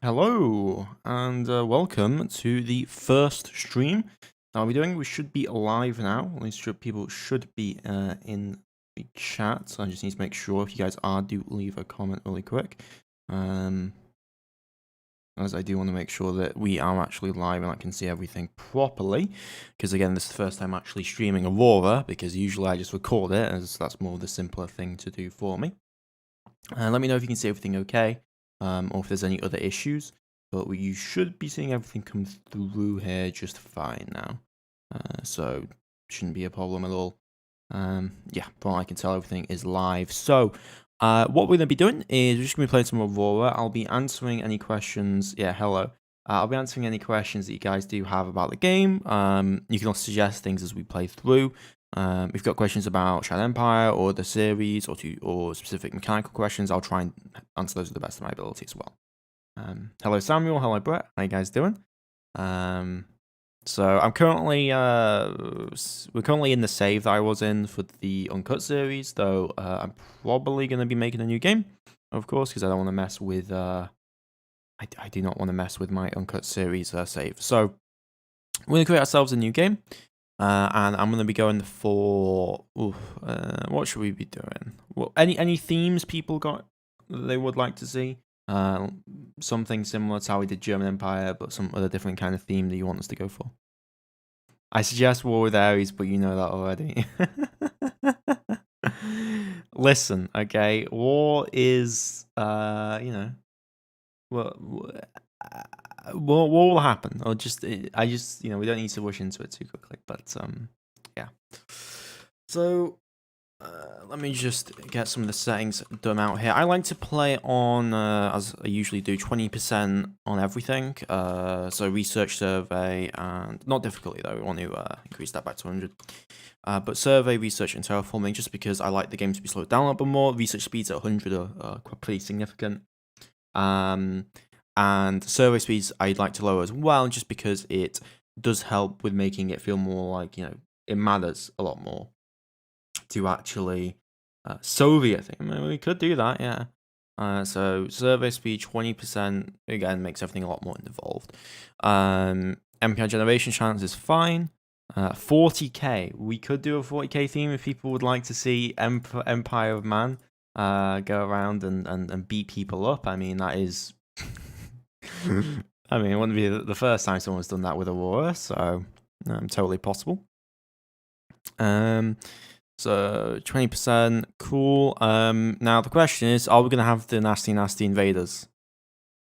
Hello and welcome to the first stream that I'll be doing. We should be live now. At least people should be in the chat. So I just need to make sure if you guys do leave a comment really quick. As I do want to make sure that we are actually live and I can see everything properly. Because again, this is the first time actually streaming Aurora, because usually I just record it, as that's more the simpler thing to do for me. Let me know if you can see everything okay. Or if there's any other issues, but you should be seeing everything come through here just fine now. So shouldn't be a problem at all. Yeah, from what I can tell, everything is live. So what we're going to be doing is we're just going to be playing some Aurora. I'll be answering any questions. Yeah, hello. I'll be answering any questions that you guys do have about the game. You can also suggest things as we play through. If you've got questions about Shadow Empire or the series or specific mechanical questions, I'll try and answer those to the best of my ability as well. Hello Samuel, hello Brett, how you guys doing? So I'm currently we're currently in the save that I was in for the Uncut series, though I'm probably going to be making a new game, of course, because I don't want to mess with I do not want to mess with my Uncut series save. So we're going to create ourselves a new game. And I'm going to be going for, what should we be doing? Well, any themes people got that they would like to see? Something similar to how we did German Empire, but some other different kind of theme that you want us to go for. I suggest War with Ares, but you know that already. Listen, okay, war is, what will happen? Or I just, we don't need to rush into it too quickly. But yeah. So let me just get some of the settings done out here. I like to play on, as I usually do, 20% on everything. So research, survey, and not difficulty though. We want to increase that back to 100. But survey, research, and terraforming, just because I like the game to be slowed down a little bit more. Research speeds at 100 are pretty significant. And survey speeds I'd like to lower as well, just because it does help with making it feel more like, it matters a lot more to actually Soviet thing. I mean, we could do that, yeah. So survey speed 20%, again, makes everything a lot more involved. MPI generation chance is fine. 40k, we could do a 40k theme if people would like to see Empire of Man go around and beat people up. I mean, that is... I mean, it wouldn't be the first time someone's done that with Aurora, so totally possible. So 20%, cool. Now the question is, are we gonna have the nasty invaders?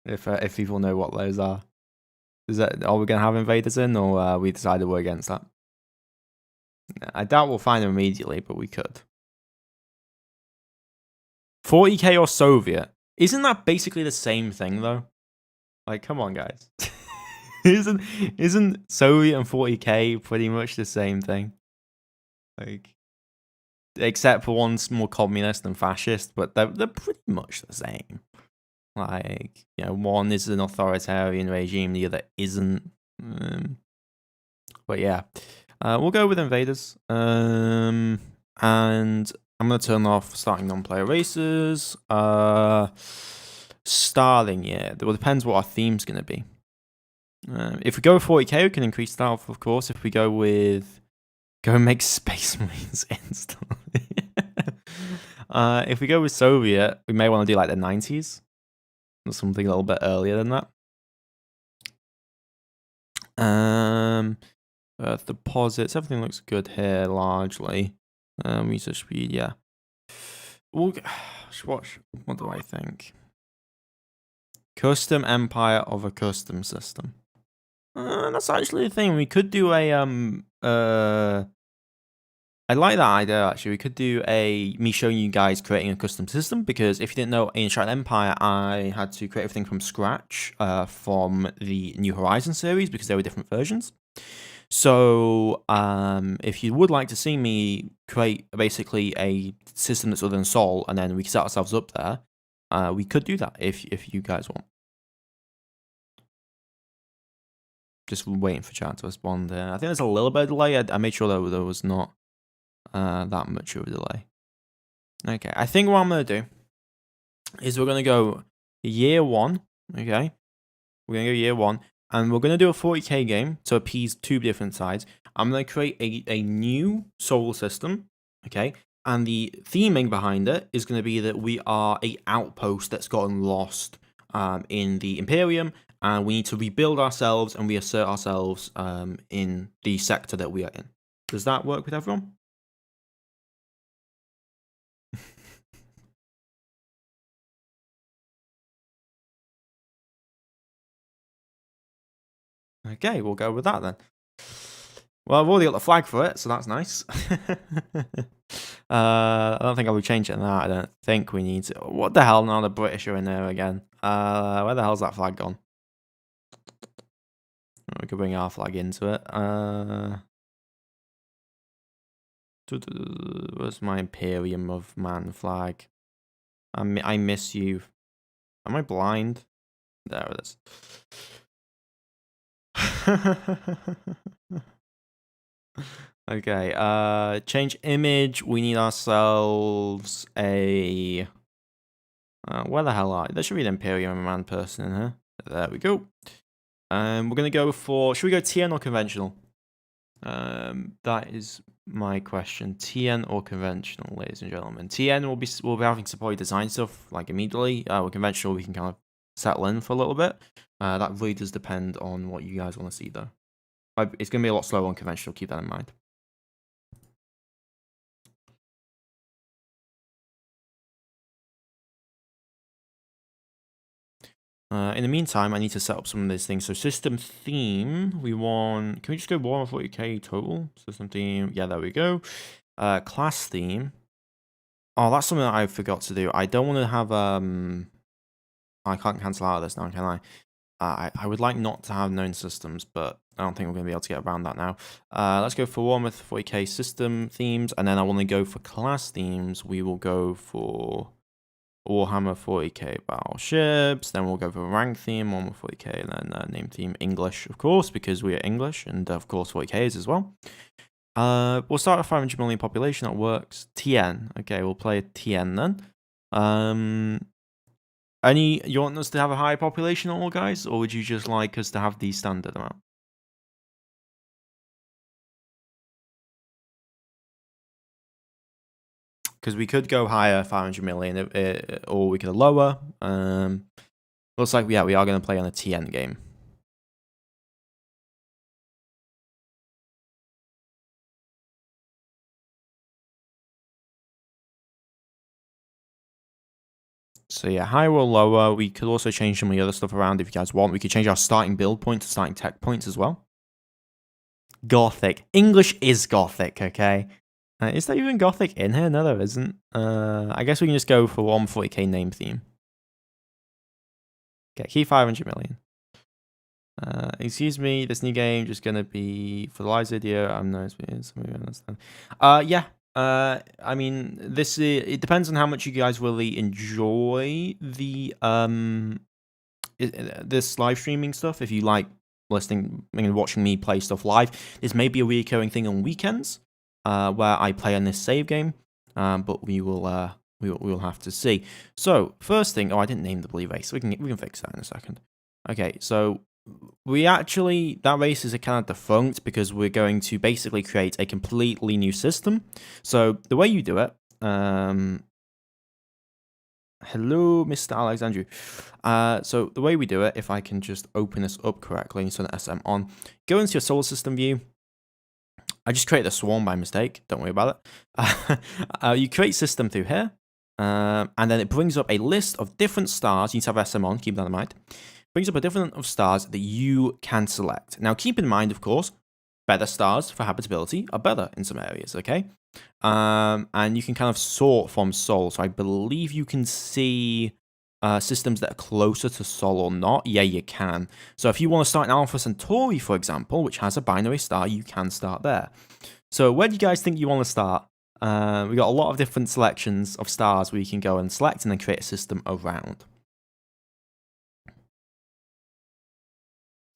If people know what those are, are we gonna have invaders in, or we decided we're against that? I doubt we'll find them immediately, but we could. 40k or Soviet? Isn't that basically the same thing though? Like, come on, guys. Isn't Soviet and 40k pretty much the same thing? Like, except for one's more communist and fascist, but they're pretty much the same. Like, one is an authoritarian regime, the other isn't. But yeah, we'll go with invaders. And I'm gonna turn off starting non-player races. Starting, yeah. Well, depends what our theme's gonna be. If we go with 40k, we can increase that off, of course. If we go and make Space Marines instantly. If we go with Soviet, we may want to do like the 90s. Or something a little bit earlier than that. Earth deposits, everything looks good here, largely. Research speed, yeah. What do I think? Custom Empire of a custom system. That's actually the thing. We could do a I like that idea, actually. We could do me showing you guys creating a custom system, because if you didn't know, in Shadow Empire, I had to create everything from scratch from the New Horizons series, because there were different versions. So if you would like to see me create basically a system that's other than Sol, and then we can set ourselves up there, we could do that if you guys want. Just waiting for chat to respond there. I think there's a little bit of delay. I made sure that there was not that much of a delay. Okay, I think what I'm going to do is we're going to go year 1, okay? We're going to go year 1. And we're going to do a 40k game to appease 2 different sides. I'm going to create a new solar system, okay? And the theming behind it is going to be that we are a outpost that's gotten lost in the Imperium, and we need to rebuild ourselves and reassert ourselves in the sector that we are in. Does that work with everyone? Okay, we'll go with that then. Well, I've already got the flag for it, so that's nice. I don't think I will change it now. I don't think we need to. What the hell? Now the British are in there again. Where the hell's that flag gone? We could bring our flag into it. Where's my Imperium of Man flag? I miss you. Am I blind? There it is. Okay, change image. We need ourselves a... where the hell are you? There should be an Imperium Man person in here. There we go. We're going to go for... Should we go TN or conventional? That is my question. TN or conventional, ladies and gentlemen? TN we'll be having to probably design stuff like immediately. With conventional, we can kind of settle in for a little bit. That really does depend on what you guys want to see, though. It's going to be a lot slower on conventional, keep that in mind. In the meantime, I need to set up some of these things. So system theme, we want... Can we just go 140k total? System theme, yeah, there we go. Class theme. Oh, that's something that I forgot to do. I don't want to have... I can't cancel out of this now, can I? I would like not to have known systems, but I don't think we're going to be able to get around that now. Let's go for 140k system themes, and then I want to go for class themes. We will go for Warhammer 40k battleships, then we'll go for rank theme, 140k, and then name theme English, of course, because we are English, and of course 40k is as well. We'll start with 500 million population, that works. TN, okay, we'll play a TN then. You want us to have a higher population at all, guys? Or would you just like us to have the standard amount? Because we could go higher, 500 million, or we could lower. Looks like, yeah, we are going to play on a TN game. So yeah, higher or lower. We could also change some of the other stuff around if you guys want. We could change our starting build points to starting tech points as well. Gothic. English is Gothic, okay? Is there even Gothic in here? No, there isn't. I guess we can just go for 140k name theme. Okay, key 500 million. Excuse me, this new game just gonna be for the live video. I'm no experience. Understand. Yeah. I mean, it depends on how much you guys really enjoy the this live streaming stuff. If you like listening and watching me play stuff live, this may be a recurring thing on weekends, where I play on this save game. But we will have to see. So first thing, I didn't name the blue race. We can fix that in a second. Okay, so that race is a kind of defunct because we're going to basically create a completely new system. So the way you do it, hello, Mr. Alexandru. So the way we do it, if I can just open this up correctly and turn the SM on, go into your solar system view. I just created a swarm by mistake. Don't worry about it. You create system through here, and then it brings up a list of different stars. You need to have SM on, keep that in mind. Brings up a different of stars that you can select. Now, keep in mind, of course, better stars for habitability are better in some areas, okay? And you can kind of sort from Sol. So I believe you can see systems that are closer to Sol or not. Yeah, you can. So if you want to start in Alpha Centauri, for example, which has a binary star, you can start there. So where do you guys think you want to start? We've got a lot of different selections of stars where you can go and select and then create a system around.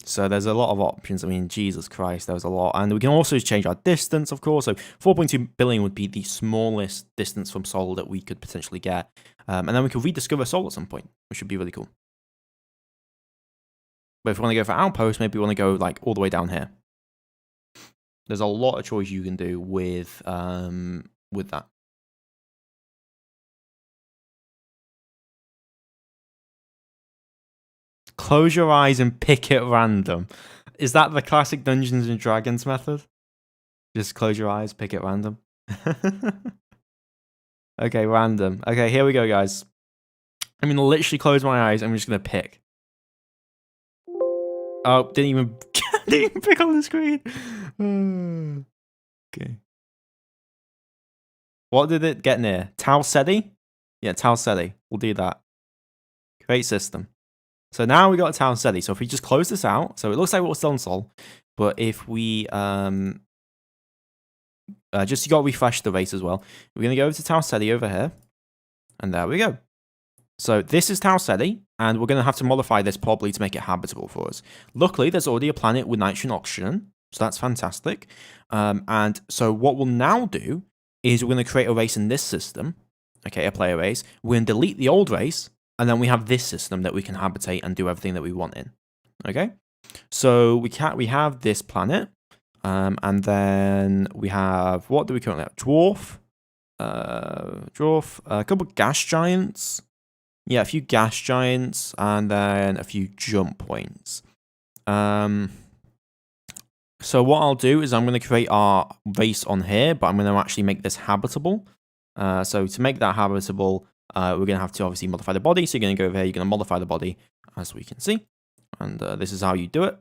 So there's a lot of options. I mean, Jesus Christ, there was a lot. And we can also change our distance, of course. So 4.2 billion would be the smallest distance from Sol that we could potentially get. And then we could rediscover Sol at some point, which would be really cool. But if we want to go for outpost, maybe we want to go like all the way down here. There's a lot of choice you can do with that. Close your eyes and pick at random. Is that the classic Dungeons and Dragons method? Just close your eyes, pick at random. Okay, random. Okay, here we go, guys. I'm gonna literally close my eyes. I'm just gonna pick. Oh, didn't even pick on the screen. Okay. What did it get near? Talseti? Yeah, Talseti. We'll do that. Create system. So now we got Talseti. So if we just close this out, so it looks like we're still on Sol, but if we just you got to refresh the race as well. We're gonna go over to Talseti over here, and there we go. So this is Talseti, and we're going to have to modify this probably to make it habitable for us. Luckily, there's already a planet with nitrogen oxygen, so that's fantastic. And so what we'll now do is we're going to create a race in this system, okay, a player race. We're going to delete the old race, and then we have this system that we can habitate and do everything that we want in, okay? So we have this planet, and then we have, what do we currently have? Dwarf, a couple of gas giants. Yeah, a few gas giants, and then a few jump points. So what I'll do is I'm going to create our race on here, but I'm going to actually make this habitable. So to make that habitable, we're going to have to obviously modify the body. So you're going to go over here, you're going to modify the body, as we can see. And this is how you do it.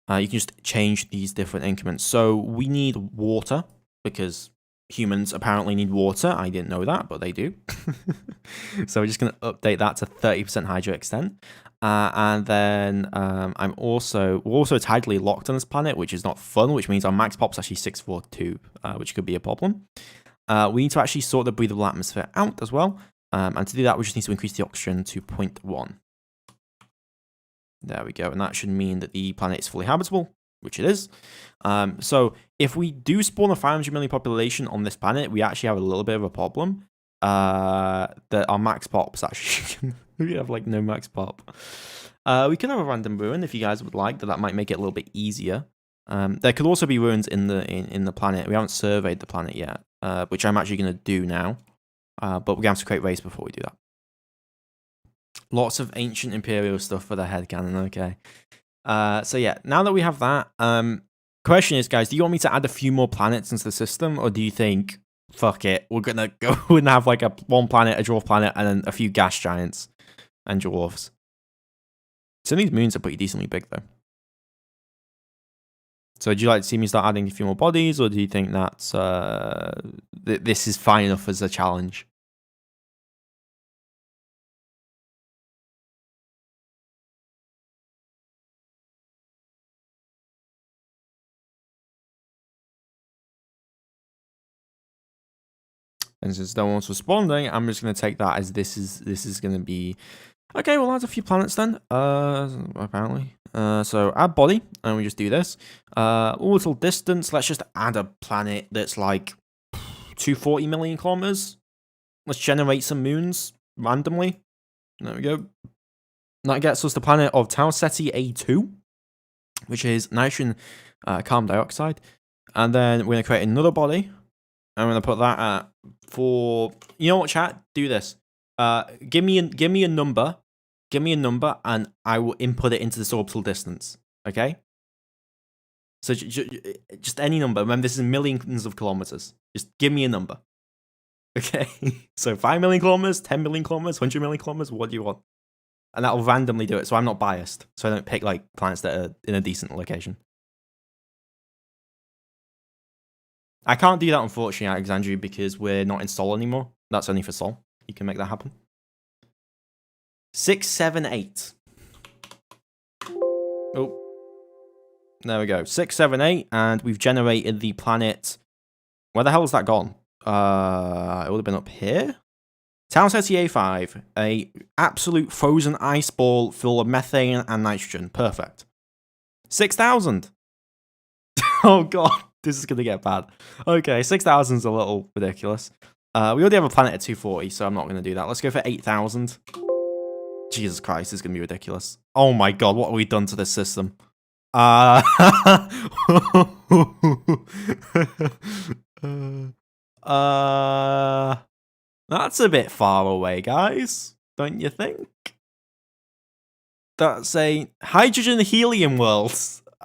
You can just change these different increments. So we need water, because humans apparently need water. I didn't know that, but they do. So we're just going to update that to 30% hydro extent. And then we're also tidally locked on this planet, which is not fun, which means our max pop's actually 642, which could be a problem. We need to actually sort the breathable atmosphere out as well. And to do that, we just need to increase the oxygen to 0.1. There we go. And that should mean that the planet is fully habitable, which it is. So if we do spawn a 500 million population on this planet, we actually have a little bit of a problem. That our max pops actually, we have like no max pop. We can have a random ruin if you guys would like, that might make it a little bit easier. There could also be ruins in the planet. We haven't surveyed the planet yet, which I'm actually going to do now. But we're going to have to create race before we do that. Lots of ancient imperial stuff for the headcanon, okay. So yeah, now that we have that, question is, guys, do you want me to add a few more planets into the system, or do you think, fuck it, we're gonna go and have like one planet, a dwarf planet, and then a few gas giants and dwarves? Some of these moons are pretty decently big, though. So would you like to see me start adding a few more bodies, or do you think that's this is fine enough as a challenge? And since no one's responding, I'm just going to take that as this is going to be... Okay, we'll add a few planets then, apparently. So add body, and we just do this. Orbital distance, let's just add a planet that's like 240 million kilometers. Let's generate some moons randomly. There we go. That gets us the planet of Talseti A2, which is nitrogen carbon dioxide. And then we're going to create another body. I'm going to put that at for... You know what, chat? Do this. Give me a number. Give me a number, and I will input it into this orbital distance. Okay? So just any number. Remember, this is millions of kilometers. Just give me a number. Okay? So 5 million kilometers, 10 million kilometers, 100 million kilometers. What do you want? And that will randomly do it, so I'm not biased. So I don't pick like planets that are in a decent location. I can't do that, unfortunately, Alexandria, because we're not in Sol anymore. That's only for Sol. You can make that happen. 6, 7, 8. Oh. There we go. 6, 7, 8, and we've generated the planet. Where the hell has that gone? It would have been up here. Talseti A5. A absolute frozen ice ball full of methane and nitrogen. Perfect. 6,000. Oh, God. This is going to get bad. Okay, 6,000 is a little ridiculous. We already have a planet at 240, so I'm not going to do that. Let's go for 8,000. Jesus Christ, this is going to be ridiculous. Oh my god, what have we done to this system? That's a bit far away, guys. Don't you think? That's a hydrogen helium world.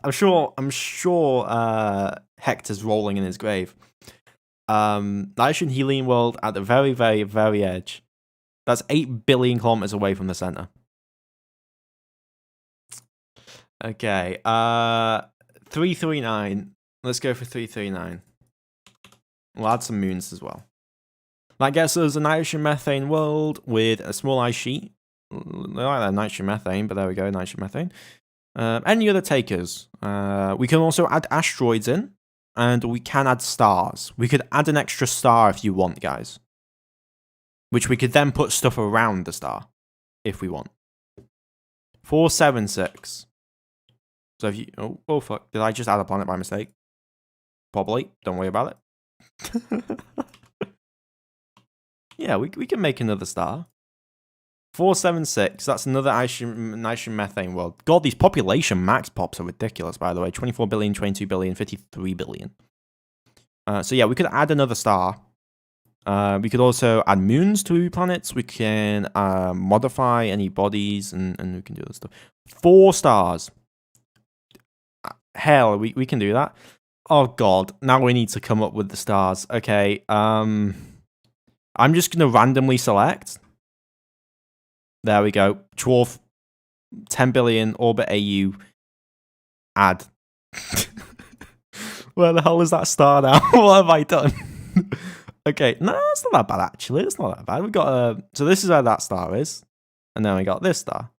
I'm sure Hector's rolling in his grave. Nitrogen helium world at the very, very, very edge. That's 8 billion kilometers away from the center. Okay, 339. Let's go for 339. We'll add some moons as well. That gets us a nitrogen methane world with a small ice sheet. I like that nitrogen methane, but there we go, nitrogen methane. Any other takers? We can also add asteroids in, and we can add stars. We could add an extra star if you want, guys. Which we could then put stuff around the star, if we want. 476. So if you... Oh fuck. Did I just add a planet by mistake? Probably. Don't worry about it. Yeah, we can make another star. 476. That's another nitrogen methane world. God, these population max pops are ridiculous, by the way. 24 billion, 22 billion, 53 billion. So yeah, we could add another star. We could also add moons to planets. We can modify any bodies, and we can do other stuff. 4 stars. Hell, we can do that. Oh god, now we need to come up with the stars. Okay, I'm just going to randomly select. There we go. Dwarf, 10 billion, orbit AU, add. Where the hell is that star now? What have I done? Okay, no, it's not that bad actually. It's not that bad. We got so this is where that star is, and then we got this star.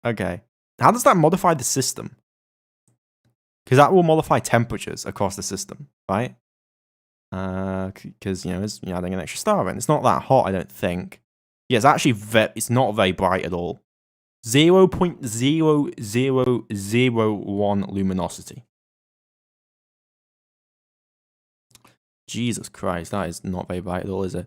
Okay, how does that modify the system? Because that will modify temperatures across the system, right? Because it's adding an extra star in. It's not that hot, I don't think. Yeah, it's actually it's not very bright at all. 0.0001 luminosity. Jesus Christ, that is not very bright at all, is it?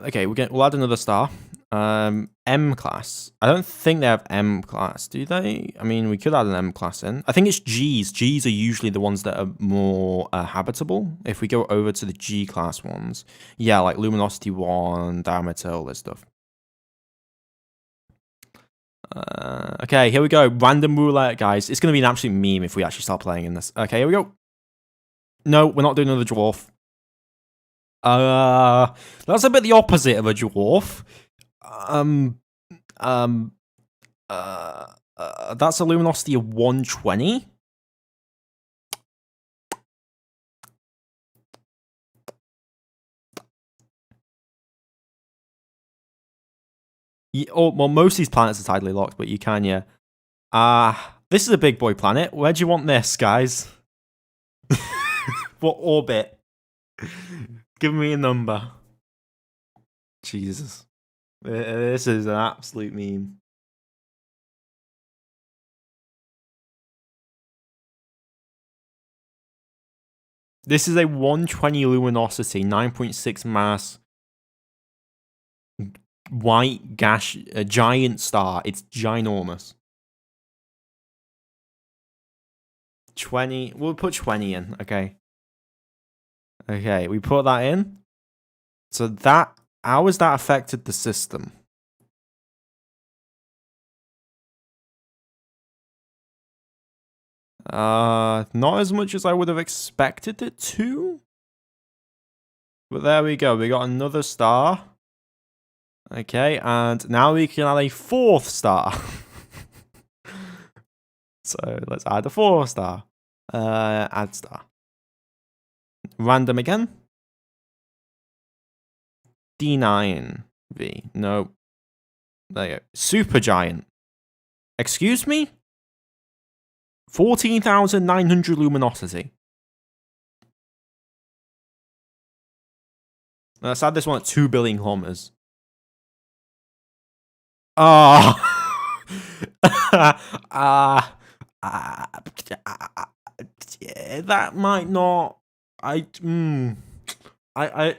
Okay, we'll add another star. M class. I don't think they have M class, do they? I mean, we could add an M class in. I think it's Gs. Gs are usually the ones that are more habitable. If we go over to the G class ones, yeah, like luminosity 1, diameter, all this stuff. Okay, here we go. Random roulette, guys. It's going to be an absolute meme if we actually start playing in this. Okay, here we go. No, we're not doing another dwarf. That's a bit the opposite of a dwarf. That's a luminosity of 120. Well, most of these planets are tidally locked, but you can, yeah. This is a big boy planet. Where do you want this, guys? What orbit? Give me a number. Jesus. This is an absolute meme. This is a 120 luminosity, 9.6 mass, white gas, a giant star. It's ginormous. 20. We'll put 20 in. Okay. Okay, we put that in. So that, how has that affected the system? Not as much as I would have expected it to. But there we go. We got another star. Okay, and now we can add a 4th star. So let's add a 4th star. Add star. Random again. D9V. No. There you go. Supergiant. Excuse me? 14,900 luminosity. Let's add this one at 2 billion kilometers. That might not. I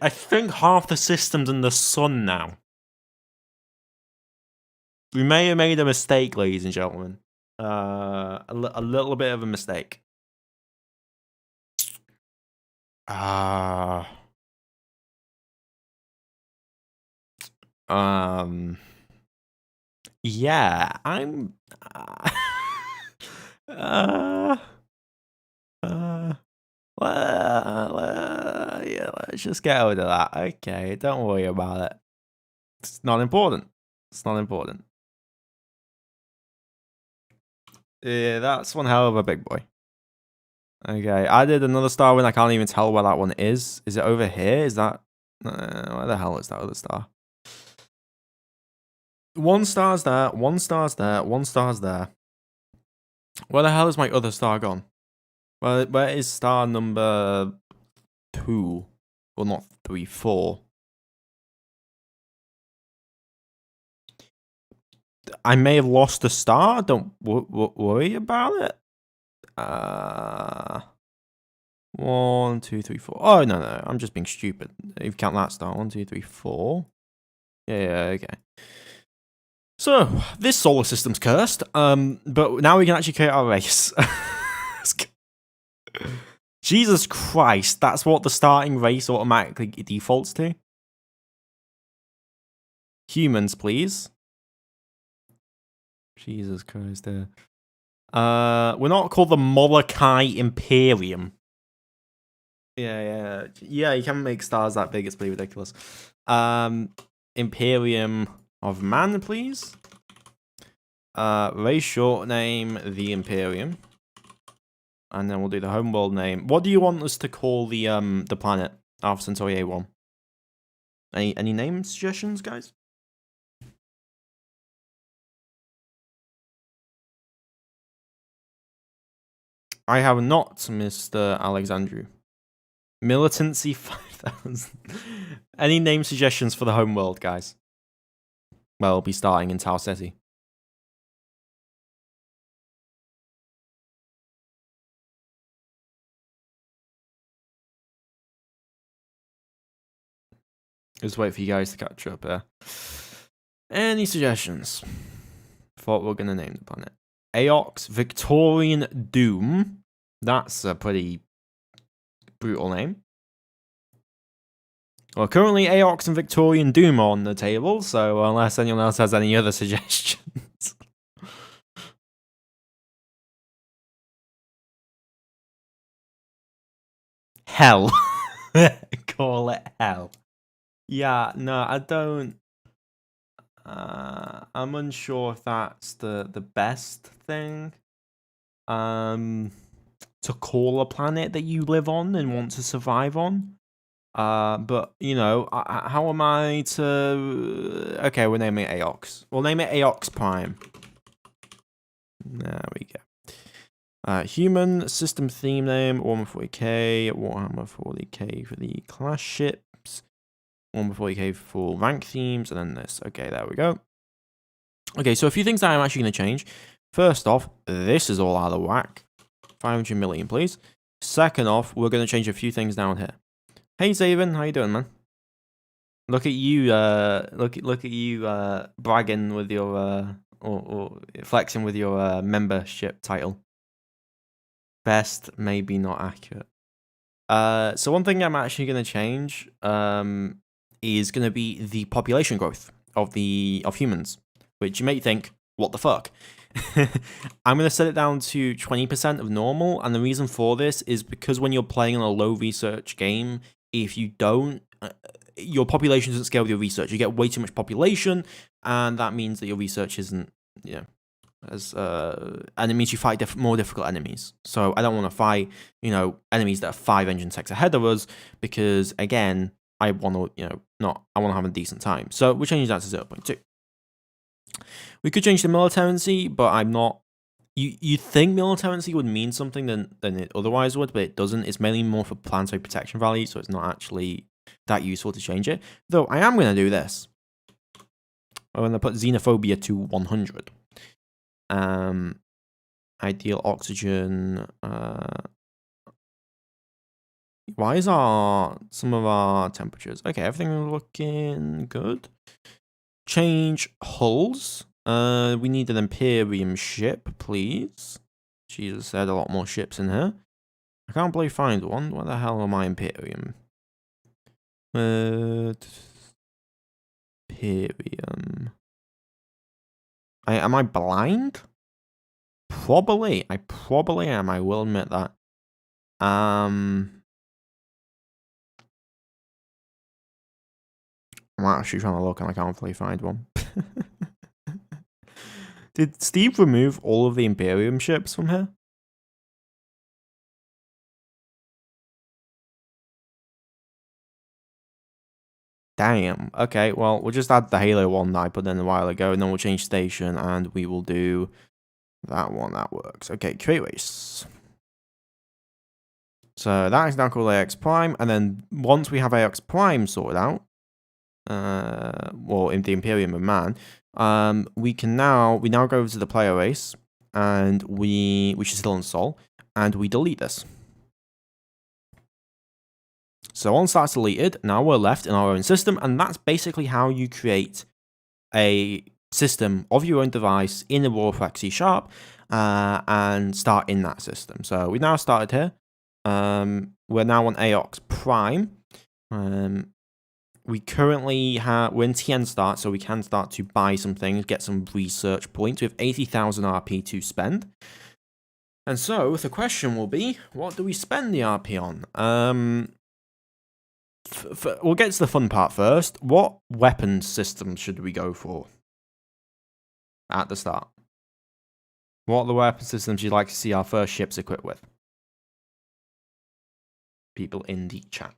think half the system's in the sun now. We may have made a mistake, ladies and gentlemen. A little bit of a mistake. Yeah, I'm. Yeah, let's just get over that. Okay, don't worry about it. It's not important. It's not important. Yeah, that's one hell of a big boy. Okay, I did another star when I can't even tell where that one is. Is it over here? Is that... where the hell is that other star? One star's there, one star's there, one star's there. Where the hell is my other star gone? Where is star number 2? Well, not 3, 4. I may have lost a star. Don't worry about it. 1, 2, 3, 4. Oh, no. I'm just being stupid. If you count that star. 1, 2, 3, 4. Yeah, okay. So, this solar system's cursed. But now we can actually create our race. Jesus Christ, that's what the starting race automatically defaults to. Humans, please. Jesus Christ. We're not called the Molokai Imperium. Yeah, you can make stars that big, it's pretty ridiculous. Imperium of Man, please. Race short name, the Imperium. And then we'll do the homeworld name. What do you want us to call the planet Alpha Centauri A1? Any name suggestions, guys? I have not, Mr. Alexandru. Militancy 5000. Any name suggestions for the homeworld, guys? Well, we'll be starting in Tau Ceti. Just wait for you guys to catch up here. Any suggestions for what we're going to name the planet? Aox Victorian Doom. That's a pretty brutal name. Well, currently Aox and Victorian Doom are on the table, so unless anyone else has any other suggestions. Hell. Call it hell. Yeah, no, I don't... I'm unsure if that's the best thing. To call a planet that you live on and want to survive on. But, you know, how am I to... Okay, we'll name it Aox. We'll name it Aox Prime. There we go. Human system theme name, Warhammer 40k, Warhammer 40k for the class ships, Warhammer 40k for rank themes, and then this. Okay, there we go. Okay, so a few things that I'm actually going to change. First off, this is all out of whack. 500 million, please. Second off, we're going to change a few things down here. Hey, Zaven, how you doing, man? Look at you, look at you, bragging with your, or flexing with your membership title. Best, maybe not accurate. So one thing I'm actually going to change, is going to be the population growth of humans, which you may think, what the fuck? I'm going to set it down to 20% of normal, and the reason for this is because when you're playing on a low research game, if you don't, your population doesn't scale with your research. You get way too much population, and that means that your research isn't, you know, and it means you fight more difficult enemies. So I don't want to fight, you know, enemies that are 5 engine techs ahead of us, because again, I want to, you know, I want to have a decent time. So we're changing that to 0.2. We could change the militancy, but I'm not. You think militancy would mean something than it otherwise would, but it doesn't. It's mainly more for planetary protection value, so it's not actually that useful to change it. Though I am going to do this. I'm going to put xenophobia to 100. Ideal oxygen. Why is some of our temperatures? Okay, everything looking good. Change hulls. We need an Imperium ship, please. Jesus, there's a lot more ships in here. I can't believe find one. Where the hell are my Imperium? Imperium. Am I blind? Probably. I probably am. I will admit that. I'm actually trying to look and I can't really find one. Did Steve remove all of the Imperium ships from here? Damn. Okay, well, we'll just add the Halo one that I put in a while ago, and then we'll change station, and we will do that one. That works. Okay, create race. So that is now called AX Prime, and then once we have AX Prime sorted out, well, in the Imperium of Man, we now go over to the player race, and which is still in Sol, and we delete this. So once that's deleted, now we're left in our own system, and that's basically how you create a system of your own device in Aurora for C#, and start in that system. So we now started here. We're now on AOX Prime. We currently we're in TN start, so we can start to buy some things, get some research points. We have 80,000 RP to spend. And so the question will be, what do we spend the RP on? We'll get to the fun part first. What weapon system should we go for at the start? What are the weapon systems you'd like to see our first ships equipped with? People in the chat.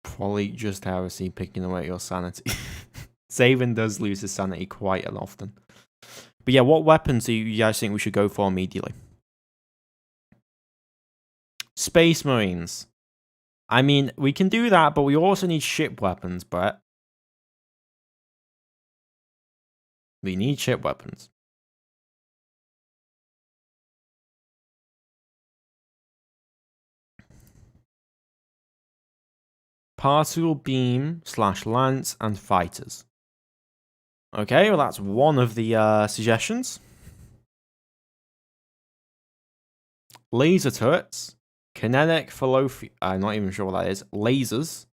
Probably just heresy picking away your sanity. Zaven does lose his sanity quite often. But yeah, what weapons do you guys think we should go for immediately? Space Marines. I mean, we can do that, but we also need ship weapons, Brett. We need ship weapons. Particle beam / lance and fighters. Okay, well that's one of the suggestions. Laser turrets, kinetic I'm not even sure what that is. Lasers.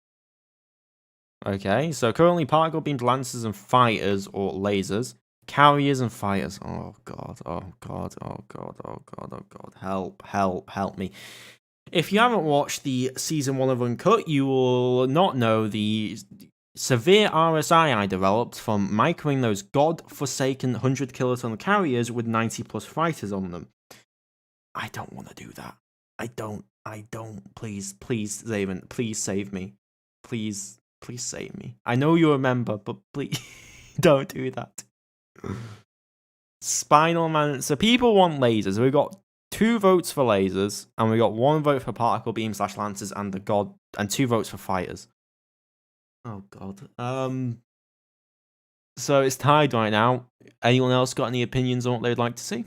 Okay, so currently particle beams, lancers, and fighters or lasers. Carriers and fighters. Oh god, oh god, oh god, oh god, oh god. Help, help, help me. If you haven't watched the Season 1 of Uncut, you will not know the severe RSI I developed from microing those god-forsaken 100 kiloton carriers with 90 plus fighters on them. I don't want to do that. I don't. Please, Zaven, please save me. Please save me. I know you remember, but please don't do that. Spinal Man. So people want lasers. We've got 2 votes for lasers, and we got 1 vote for particle beam / lancers and the god, and 2 votes for fighters. Oh god. So it's tied right now. Anyone else got any opinions on what they'd like to see?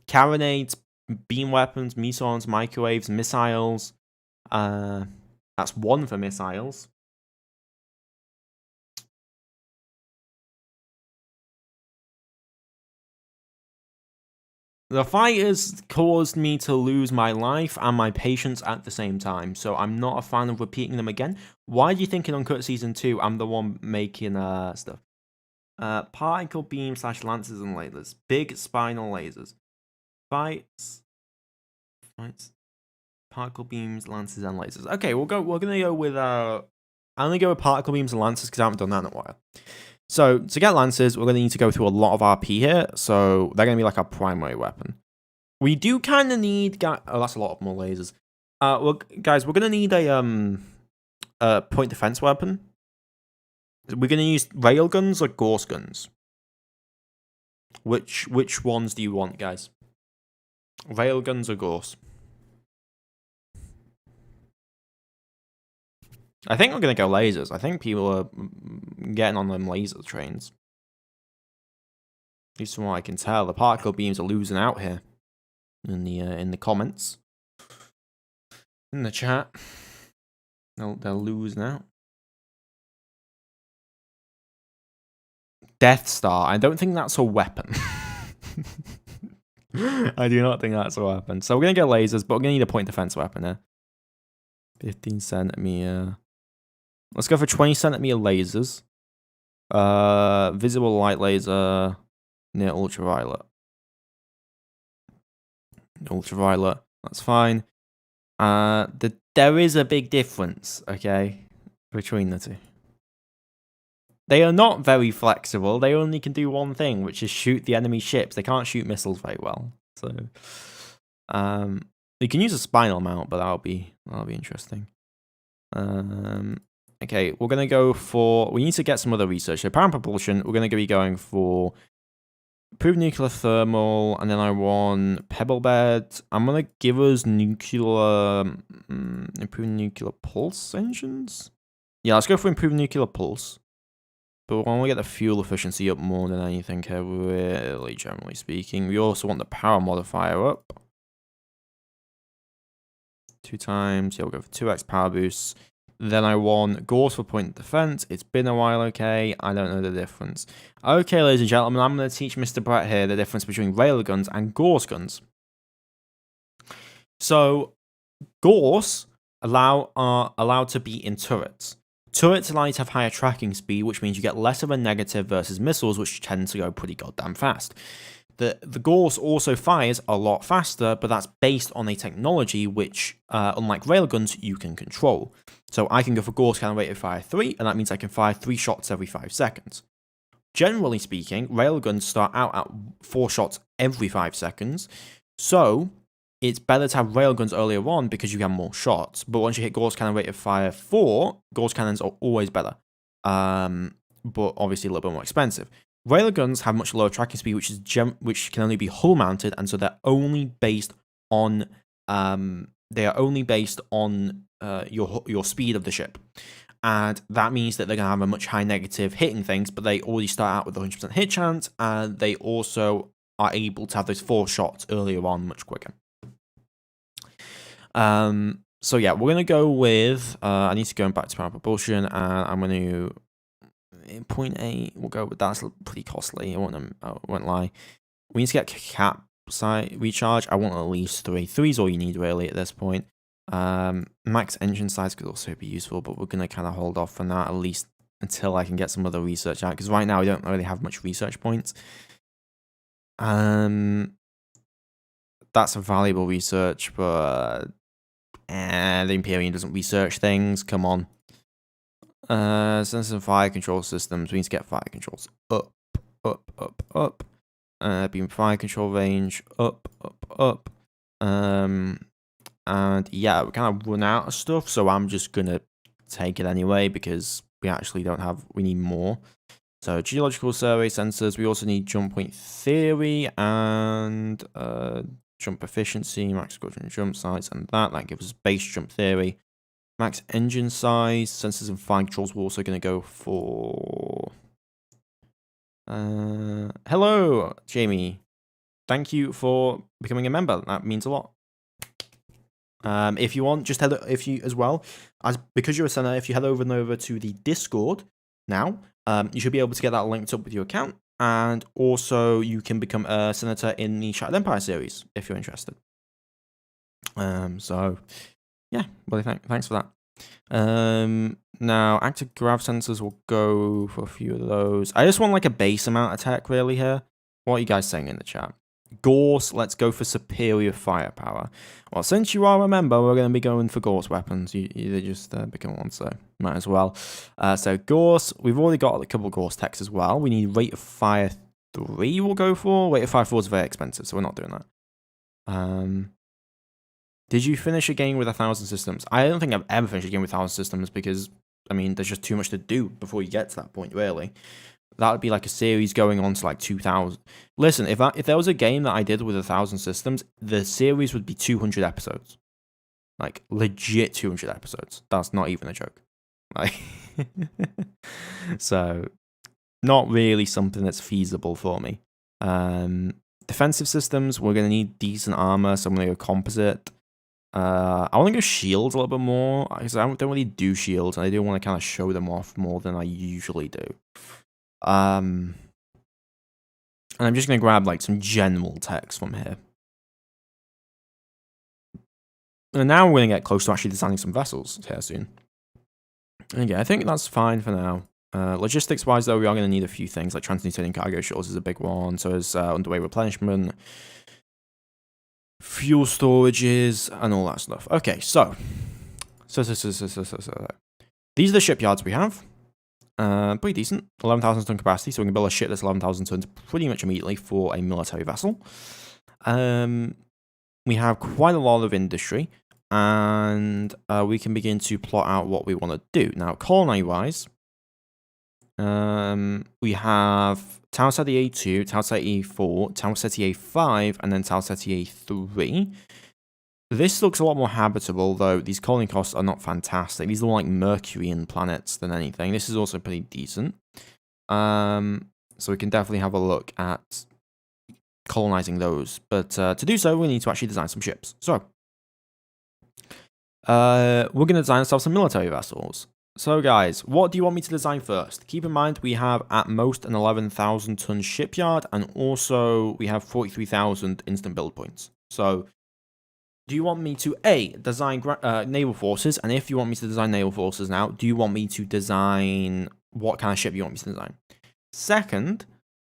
Carronades, beam weapons, mesons, microwaves, missiles. That's 1 for missiles. The fighters caused me to lose my life and my patience at the same time, so I'm not a fan of repeating them again. Why do you think in Uncut Season 2 I'm the one making stuff? Particle beam / lancers and lasers. Big spinal lasers. Fights. Particle beams, lancers, and lasers. Okay, we're gonna go with I'm gonna go with particle beams and lancers because I haven't done that in a while. So, to get lancers, we're going to need to go through a lot of RP here, so they're going to be like our primary weapon. We do kind of need... Oh, that's a lot more lasers. Guys, we're going to need a point defense weapon. We're going to use railguns or gorse guns. Which ones do you want, guys? Railguns or gorse? I think we're going to go lasers. I think people are getting on them laser trains. At least from what I can tell, the particle beams are losing out here. in the comments, in the chat. They'll lose now. Death Star. I don't think that's a weapon. I do not think that's a weapon. So we're gonna get lasers, but we're gonna need a point defense weapon here. 15 centimeter. Let's go for 20 centimeter lasers. Visible light laser near ultraviolet. Ultraviolet. That's fine. There is a big difference, okay, between the two. They are not very flexible. They only can do one thing, which is shoot the enemy ships. They can't shoot missiles very well. So, you can use a spinal mount, but that'll be interesting. Okay, we're gonna go for. We need to get some other research. So, power and propulsion. We're gonna be going for improved nuclear thermal, and then I want pebble bed. I'm gonna give us improved nuclear pulse engines. Yeah, let's go for improved nuclear pulse. But we want to get the fuel efficiency up more than anything here, really, generally speaking. We also want the power modifier up. 2 times. Yeah, we'll go for 2x power boosts. Then I want Gauss for point defense. It's been a while, okay? I don't know the difference. Okay, ladies and gentlemen, I'm going to teach Mr. Brett here the difference between railguns and Gauss guns. So, Gauss are allowed to be in turrets. Turrets allow you to have higher tracking speed, which means you get less of a negative versus missiles, which tend to go pretty goddamn fast. The Gauss also fires a lot faster, but that's based on a technology which, unlike railguns, you can control. So I can go for Gauss cannon rate of fire 3, and that means I can fire 3 shots every 5 seconds. Generally speaking, railguns start out at 4 shots every 5 seconds, so it's better to have railguns earlier on because you have more shots. But once you hit Gauss cannon rate of fire 4, Gauss cannons are always better, but obviously a little bit more expensive. Railguns have much lower tracking speed, which can only be hull mounted, and so they're only based on your speed of the ship, and that means that they're gonna have a much high negative hitting things. But they already start out with 100% hit chance, and they also are able to have those 4 shots earlier on much quicker. So yeah, we're gonna go with. I need to go back to power propulsion, and I'm gonna. 0.8, we'll go with that's pretty costly. I won't lie. We need to get cap site recharge. I want at least 3. 3 is all you need really at this point. Max engine size could also be useful, but we're gonna kind of hold off on that at least until I can get some other research out, because right now we don't really have much research points. That's a valuable research, but the Imperium doesn't research things. Come on. Sensors and fire control systems. We need to get fire controls up. Beam fire control range up. And yeah, we kind of run out of stuff, so I'm just gonna take it anyway because we actually don't have. We need more. So geological survey sensors. We also need jump point theory and jump efficiency, max squadron jump size, and that gives us base jump theory. Max engine size, sensors and fire controls. We're also going to go for. Hello, Jamie. Thank you for becoming a member. That means a lot. If you want, just because you're a senator, if you head over to the Discord now, you should be able to get that linked up with your account, and also you can become a senator in the Shattered Empire series if you're interested. So. Yeah, well, thanks for that. Now, active grav sensors will go for a few of those. I just want a base amount of tech really here. What are you guys saying in the chat? Gauss, let's go for superior firepower. Well, since you are a member, we're going to be going for Gauss weapons. You just become one, so might as well. So Gauss, we've already got a couple of Gauss techs as well. We need rate of fire 3 we'll go for. Rate of fire 4 is very expensive, so we're not doing that. Did you finish a game with 1,000 systems? I don't think I've ever finished a game with 1,000 systems because, I mean, there's just too much to do before you get to that point, really. That would be a series going on to 2,000. Listen, if there was a game that I did with 1,000 systems, the series would be 200 episodes. Legit 200 episodes. That's not even a joke. So, not really something that's feasible for me. Defensive systems, we're going to need decent armor, so I'm going to go composite. I want to go shields a little bit more, because I don't really do shields, and I do want to kind of show them off more than I usually do. And I'm just going to grab like some general text from here. And now we're going to get close to actually designing some vessels here soon. Okay, I think that's fine for now. Logistics-wise, though, we are going to need a few things, like transmutating cargo shuttles is a big one, so is underway replenishment, fuel storages, and all that stuff. Okay, so. These are the shipyards we have. Pretty decent. 11,000 ton capacity, so we can build a ship that's 11,000 tons pretty much immediately for a military vessel. We have quite a lot of industry, and we can begin to plot out what we want to do. Now, colony-wise, we have Tau Ceti A2, Tau Ceti A4, Tau Ceti A5, and then Tau Ceti A3. This looks a lot more habitable, though these colony costs are not fantastic. These are more like Mercurian planets than anything. This is also pretty decent. So we can definitely have a look at colonizing those. But to do so, we need to actually design some ships. So, we're going to design ourselves some military vessels. So guys, what do you want me to design first? Keep in mind we have at most an 11,000 ton shipyard, and also we have 43,000 instant build points. So do you want me to A, design naval forces, and if you want me to design naval forces now, do you want me to design what kind of ship you want me to design? Second,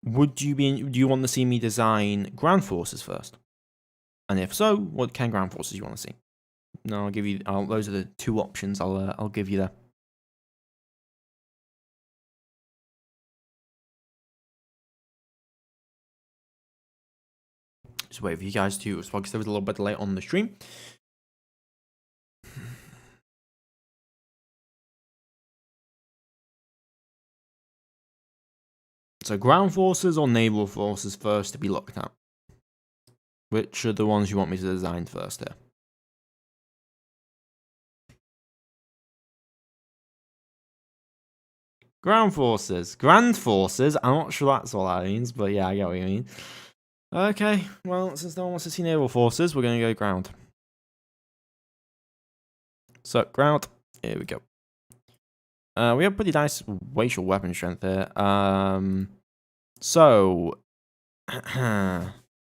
do you want to see me design ground forces first? And if so, what kind of ground forces you want to see? No, I'll give you. Those are the two options I'll give you there. Just wait for you guys to respond because there was a little bit delay on the stream. So ground forces or naval forces first to be looked at? Which are the ones you want me to design first here? Ground forces. Grand forces. I'm not sure that's what that means, but yeah, I get what you mean. Okay, well, since no one wants to see naval forces, we're going to go ground. So, ground. Here we go. We have pretty nice racial weapon strength here. So,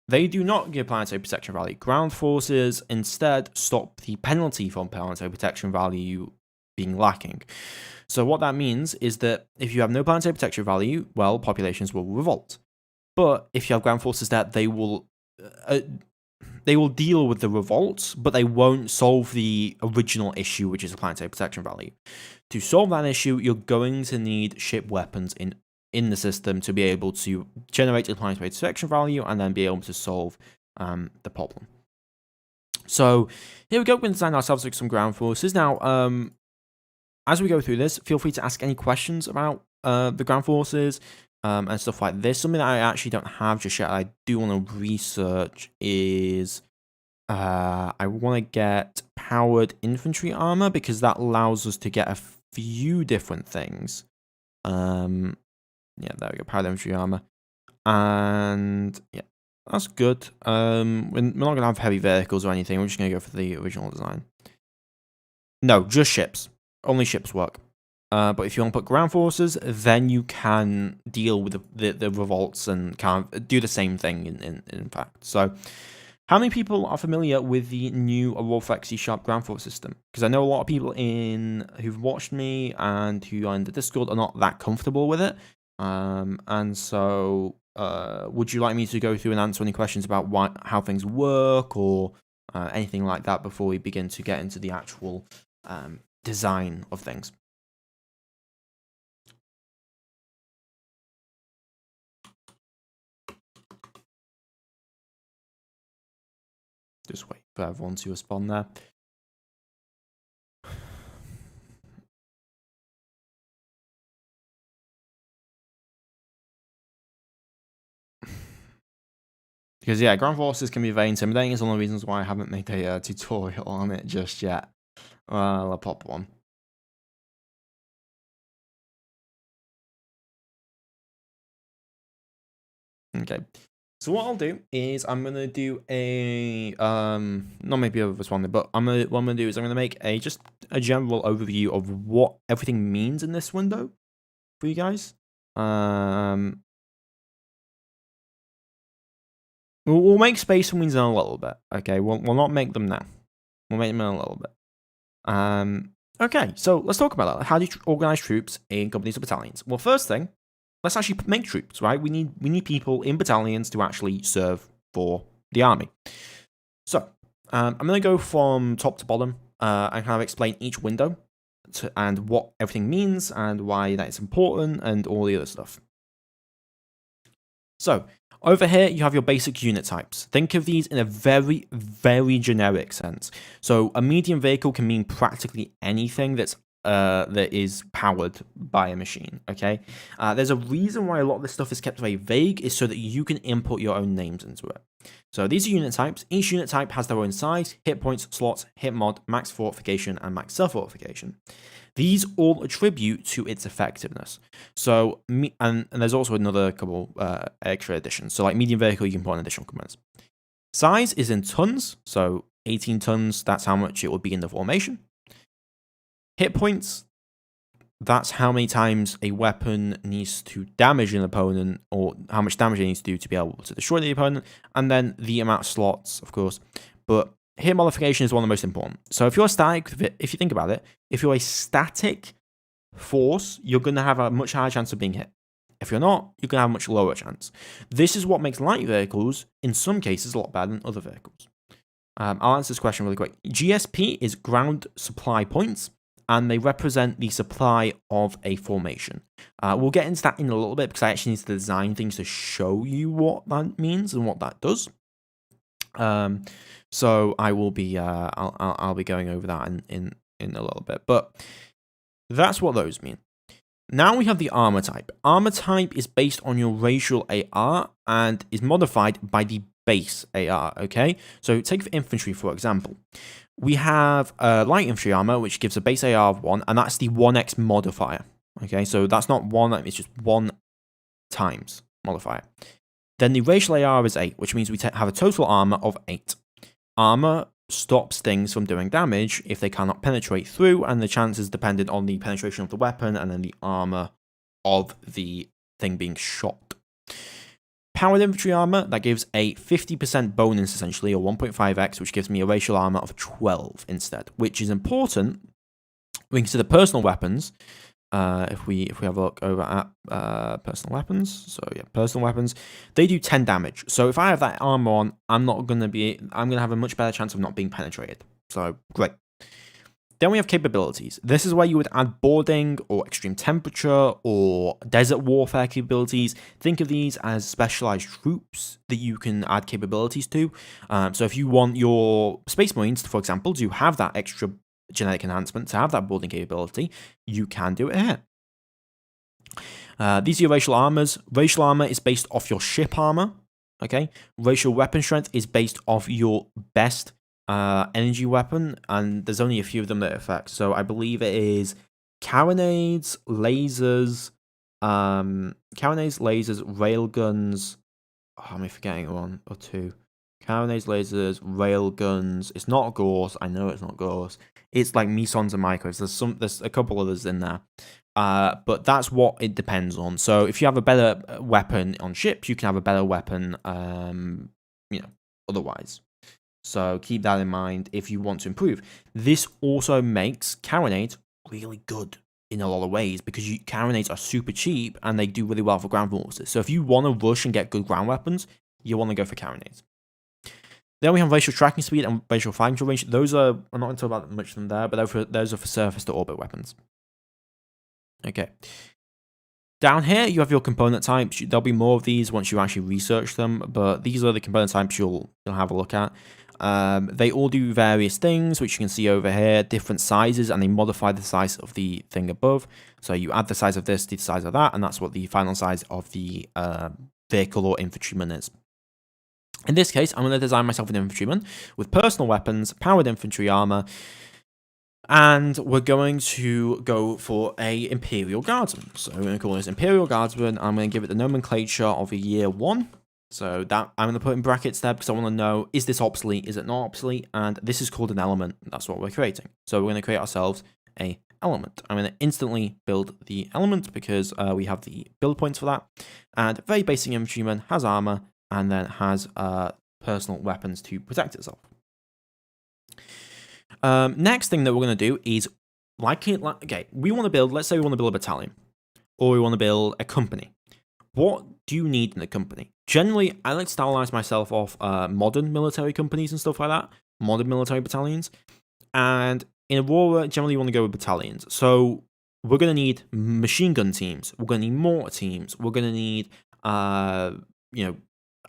they do not give planetary protection value. Ground forces instead stop the penalty from planetary protection value being lacking. So what that means is that if you have no planetary protection value, well, populations will revolt. But if you have ground forces that they will deal with the revolts, but they won't solve the original issue, which is the planetary protection value. To solve that issue, you're going to need ship weapons in the system to be able to generate the planetary protection value and then be able to solve the problem. So here we go. We're going to design ourselves with some ground forces. Now, as we go through this, feel free to ask any questions about the ground forces and stuff like this. Something that I actually don't have just yet, I do want to research is I want to get powered infantry armor because that allows us to get a few different things. Yeah, there we go, powered infantry armor. And yeah, that's good. We're not going to have heavy vehicles or anything. We're just going to go for the original design. No, just ships. Only ships work. But if you want to put ground forces, then you can deal with the revolts and kind of do the same thing in fact. So, how many people are familiar with the new Aurora C# ground force system? Because I know a lot of people who've watched me and who are in the Discord are not that comfortable with it. And so, would you like me to go through and answer any questions about how things work or anything like that before we begin to get into the actual design of things? Just wait for everyone to respond there. Because yeah, ground forces can be very intimidating. It's one of the reasons why I haven't made a tutorial on it just yet. Well, I'll pop one. Okay. So what I'll do is I'm gonna do a not maybe over this one, but what I'm gonna do is I'm gonna make just a general overview of what everything means in this window for you guys. We'll make space wings in a little bit. Okay, we'll not make them now. We'll make them in a little bit. Okay, so let's talk about that. How do you organize troops in companies or battalions? Well, first thing, let's actually make troops, right? We need people in battalions to actually serve for the army. So I'm going to go from top to bottom and kind of explain each window and what everything means and why that is important and all the other stuff. So over here, you have your basic unit types. Think of these in a very, very generic sense. So a medium vehicle can mean practically anything that is powered by a machine, okay? There's a reason why a lot of this stuff is kept very vague, is so that you can input your own names into it. So these are unit types. Each unit type has their own size, hit points, slots, hit mod, max fortification, and max self-fortification. These all attribute to its effectiveness. So, and there's also another couple extra additions. So like medium vehicle, you can put in additional components. Size is in tons, so 18 tons, that's how much it would be in the formation. Hit points, that's how many times a weapon needs to damage an opponent, or how much damage it needs to do to be able to destroy the opponent, and then the amount of slots, of course. But hit modification is one of the most important. So if you're static, if you think about it, if you're a static force, you're going to have a much higher chance of being hit. If you're not, you're going to have a much lower chance. This is what makes light vehicles, in some cases, a lot better than other vehicles. I'll answer this question really quick. GSP is ground supply points, and they represent the supply of a formation. We'll get into that in a little bit, because I actually need to design things to show you what that means and what that does. So I will be I'll be going over that in a little bit, but that's what those mean. Now we have the armor type. Armor type is based on your racial AR and is modified by the base AR, okay? So take infantry, for example. We have light infantry armor, which gives a base AR of 1, and that's the 1x modifier, okay? So that's not 1, it's just 1 times modifier. Then the racial AR is 8, which means we have a total armor of 8. Armor stops things from doing damage if they cannot penetrate through, and the chance is dependent on the penetration of the weapon and then the armor of the thing being shot. Powered infantry armor, that gives a 50% bonus essentially, or 1.5x, which gives me a racial armor of 12 instead, which is important. We consider personal weapons. If we have a look over at personal weapons, so yeah, personal weapons, they do 10 damage. So if I have that armor on, I'm gonna have a much better chance of not being penetrated. So great. Then we have capabilities. This is where you would add boarding or extreme temperature or desert warfare capabilities. Think of these as specialized troops that you can add capabilities to. So if you want your Space Marines, for example, to have that extra genetic enhancement, to have that boarding capability, you can do it here. These are your racial armors. Racial armor is based off your ship armor, okay? Racial weapon strength is based off your best energy weapon, and there's only a few of them that affect. So I believe it is carronades, lasers, railguns. Oh, am I forgetting one or two? Carronades, lasers, railguns. It's not Gauss. I know it's not Gauss. It's like mesons and micros. There's a couple others in there. But that's what it depends on. So if you have a better weapon on ships, you can have a better weapon, otherwise. So keep that in mind if you want to improve. This also makes carronades really good in a lot of ways, because carronades are super cheap and they do really well for ground forces. So if you want to rush and get good ground weapons, you want to go for carronades. Then we have racial tracking speed and racial firing range. Those are, I'm not going to talk about much of them there, but those are for surface to orbit weapons. Okay. Down here, you have your component types. There'll be more of these once you actually research them, but these are the component types you'll have a look at. They all do various things, which you can see over here, different sizes, and they modify the size of the thing above. So you add the size of this to the size of that, and that's what the final size of the vehicle or infantryman is. In this case, I'm going to design myself an infantryman with personal weapons, powered infantry armor, and we're going to go for a Imperial Guardsman. So we're going to call this Imperial Guardsman. I'm going to give it the nomenclature of a year 1. So that I'm going to put in brackets there because I want to know, is this obsolete? Is it not obsolete? And this is called an element. That's what we're creating. So we're going to create ourselves a element. I'm going to instantly build the element because we have the build points for that. And very basic infantryman has armor and then has personal weapons to protect itself. Next thing that we're going to do is okay, we want to build, let's say we want to build a battalion or we want to build a company. What do you need in a company? Generally, I like to stylize myself off modern military companies and stuff like that, modern military battalions. And in Aurora, generally you want to go with battalions. So we're going to need machine gun teams. We're going to need mortar teams. We're going to need,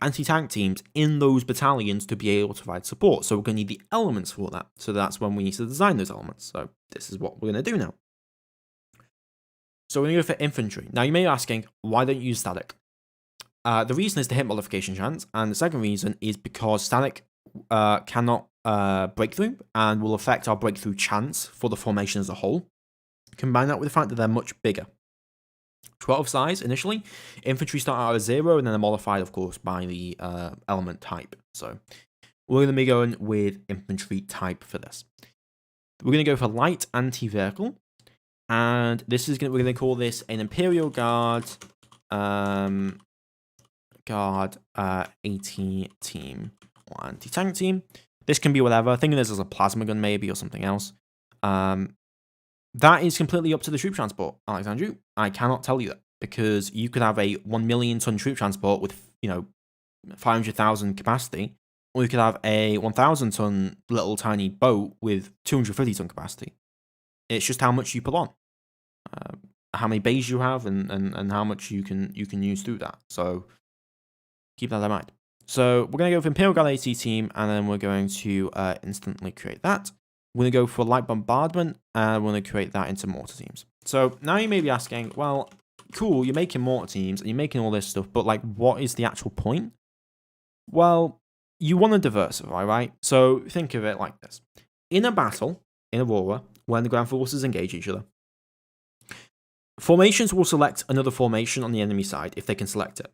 anti-tank teams in those battalions to be able to provide support. So we're going to need the elements for that. So that's when we need to design those elements. So this is what we're going to do now. So we're going to go for infantry. Now you may be asking, why don't you use static? The reason is the hit modification chance, and the second reason is because static cannot break through and will affect our breakthrough chance for the formation as a whole. Combine that with the fact that they're much bigger. 12 size initially, infantry start out at 0 and then they're modified, of course, by the element type. So we're going to be going with infantry type for this. We're going to go for light anti-vehicle. And this is we're going to call this an Imperial Guard AT team or anti-tank team. This can be whatever. Think of this as a plasma gun maybe or something else. That is completely up to the troop transport, Alexandru. I cannot tell you that because you could have a 1 million ton troop transport with 500,000 capacity, or you could have a 1,000 ton little tiny boat with 250 ton capacity. It's just how much you put on. How many bays you have and how much you can use through that. So keep that in mind. So we're going to go for Imperial Guard AT team, and then we're going to instantly create that. We're going to go for light bombardment, and we're going to create that into mortar teams. So now you may be asking, well, cool, you're making mortar teams and you're making all this stuff, but like, what is the actual point? Well, you want to diversify, right? So think of it like this: in a battle in Aurora, when the ground forces engage each other, formations will select another formation on the enemy side if they can select it.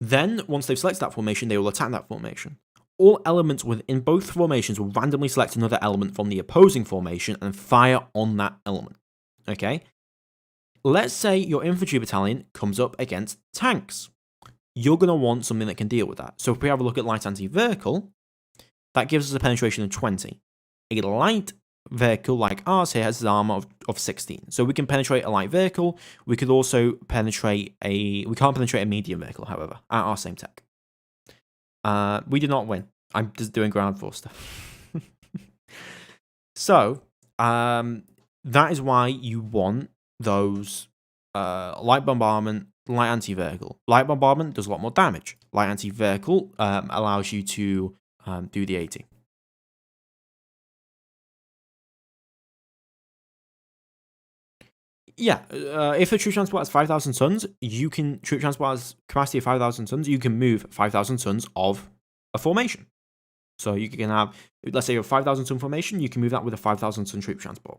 Then, once they've selected that formation, they will attack that formation. All elements within both formations will randomly select another element from the opposing formation and fire on that element. Okay? Let's say your infantry battalion comes up against tanks. You're going to want something that can deal with that. So if we have a look at light anti-vehicle, that gives us a penetration of 20. A light vehicle like ours here has an armor of 16. So we can penetrate a light vehicle. We could also penetrate we can't penetrate a medium vehicle, however, at our same tech. We did not win. I'm just doing ground force stuff. So, that is why you want those light bombardment, light anti-vehicle. Light bombardment does a lot more damage. Light anti-vehicle allows you to do the AT. Yeah, if a troop transport has 5,000 tons, troop transport has capacity of 5,000 tons, you can move 5,000 tons of a formation. So you can have, let's say you have a 5,000 ton formation, you can move that with a 5,000 ton troop transport.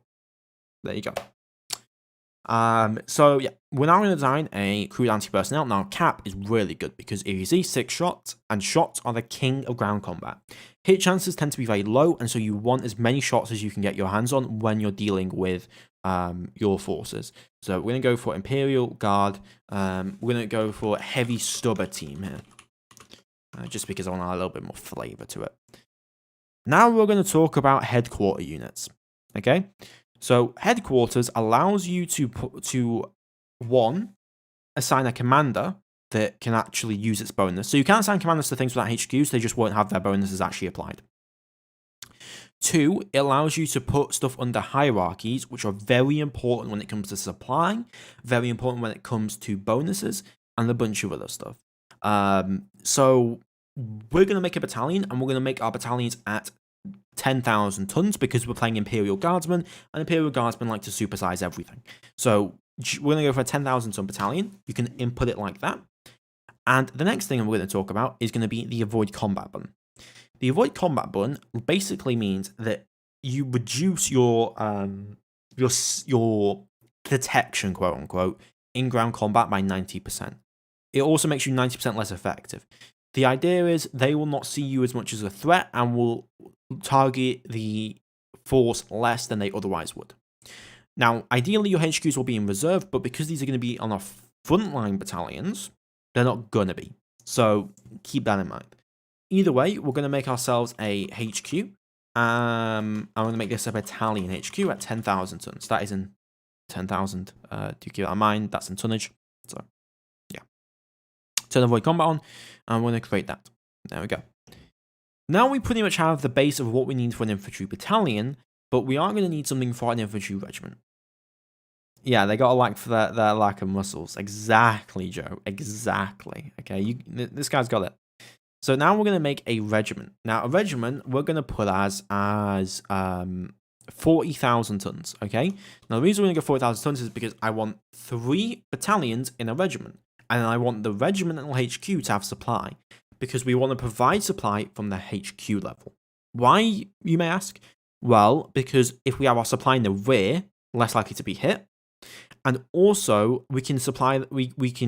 There you go. So yeah, we're now going to design a crude anti-personnel. Now cap is really good because if you see 6 shots, and shots are the king of ground combat. Hit chances tend to be very low, and so you want as many shots as you can get your hands on when you're dealing with your forces. So we're going to go for Imperial Guard. We're going to go for heavy stubber team here. Just because I want to add a little bit more flavor to it. Now we're going to talk about headquarter units. Okay? So headquarters allows you to assign a commander that can actually use its bonus. So you can assign commanders to things without HQs, they just won't have their bonuses actually applied. 2, it allows you to put stuff under hierarchies, which are very important when it comes to supply, very important when it comes to bonuses, and a bunch of other stuff. So we're going to make a battalion, and we're going to make our battalions at 10,000 tons because we're playing Imperial Guardsmen, and Imperial Guardsmen like to supersize everything. So we're going to go for a 10,000 ton battalion. You can input it like that. And the next thing we're going to talk about is going to be the avoid combat button. The avoid combat button basically means that you reduce your detection, quote unquote, in ground combat by 90%. It also makes you 90% less effective. The idea is they will not see you as much as a threat and will target the force less than they otherwise would. Now, ideally, your HQs will be in reserve, but because these are going to be on our frontline battalions, they're not going to be. So keep that in mind. Either way, we're going to make ourselves a HQ. I'm going to make this a battalion HQ at 10,000 tons. That is in 10,000. Do keep that in mind. That's in tonnage. So, yeah. Turn avoid combat on, and we're going to create that. There we go. Now we pretty much have the base of what we need for an infantry battalion, but we are going to need something for an infantry regiment. Yeah, they got a lack for their lack of muscles. Exactly, Joe. Exactly. Okay, this guy's got it. So now we're going to make a regiment. Now, a regiment we're going to put as 40,000 tons, okay? Now, the reason we're going to go 40,000 tons is because I want 3 battalions in a regiment. And I want the regimental HQ to have supply, because we want to provide supply from the HQ level. Why, you may ask? Well, because if we have our supply in the rear, less likely to be hit. And also, we can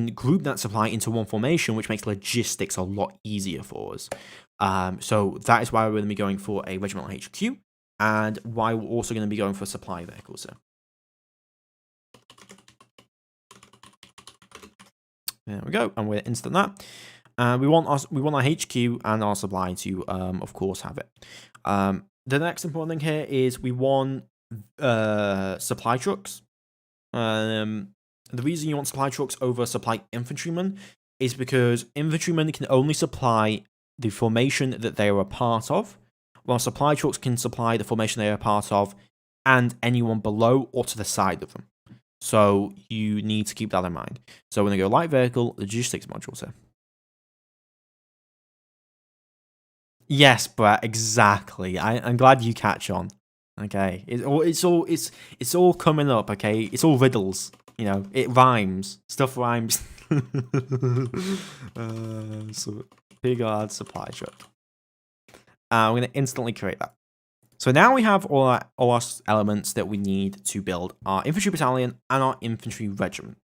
group that supply into one formation, which makes logistics a lot easier for us. So that is why we're going to be going for a regimental HQ, and why we're also going to be going for supply vehicles. So there we go, and we're instant that. We want our HQ and our supply to, of course, have it. The next important thing here is we want supply trucks. The reason you want supply trucks over supply infantrymen is because infantrymen can only supply the formation that they are a part of, while supply trucks can supply the formation they are a part of and anyone below or to the side of them. So you need to keep that in mind. So we're going to go light vehicle logistics modules here. Yes, Brett, exactly. I'm glad you catch on. Okay, it's all coming up. Okay, it's all riddles. You know, it rhymes. Stuff rhymes. So big hard supply truck. We're gonna instantly create that. So now we have all our elements that we need to build our infantry battalion and our infantry regiment.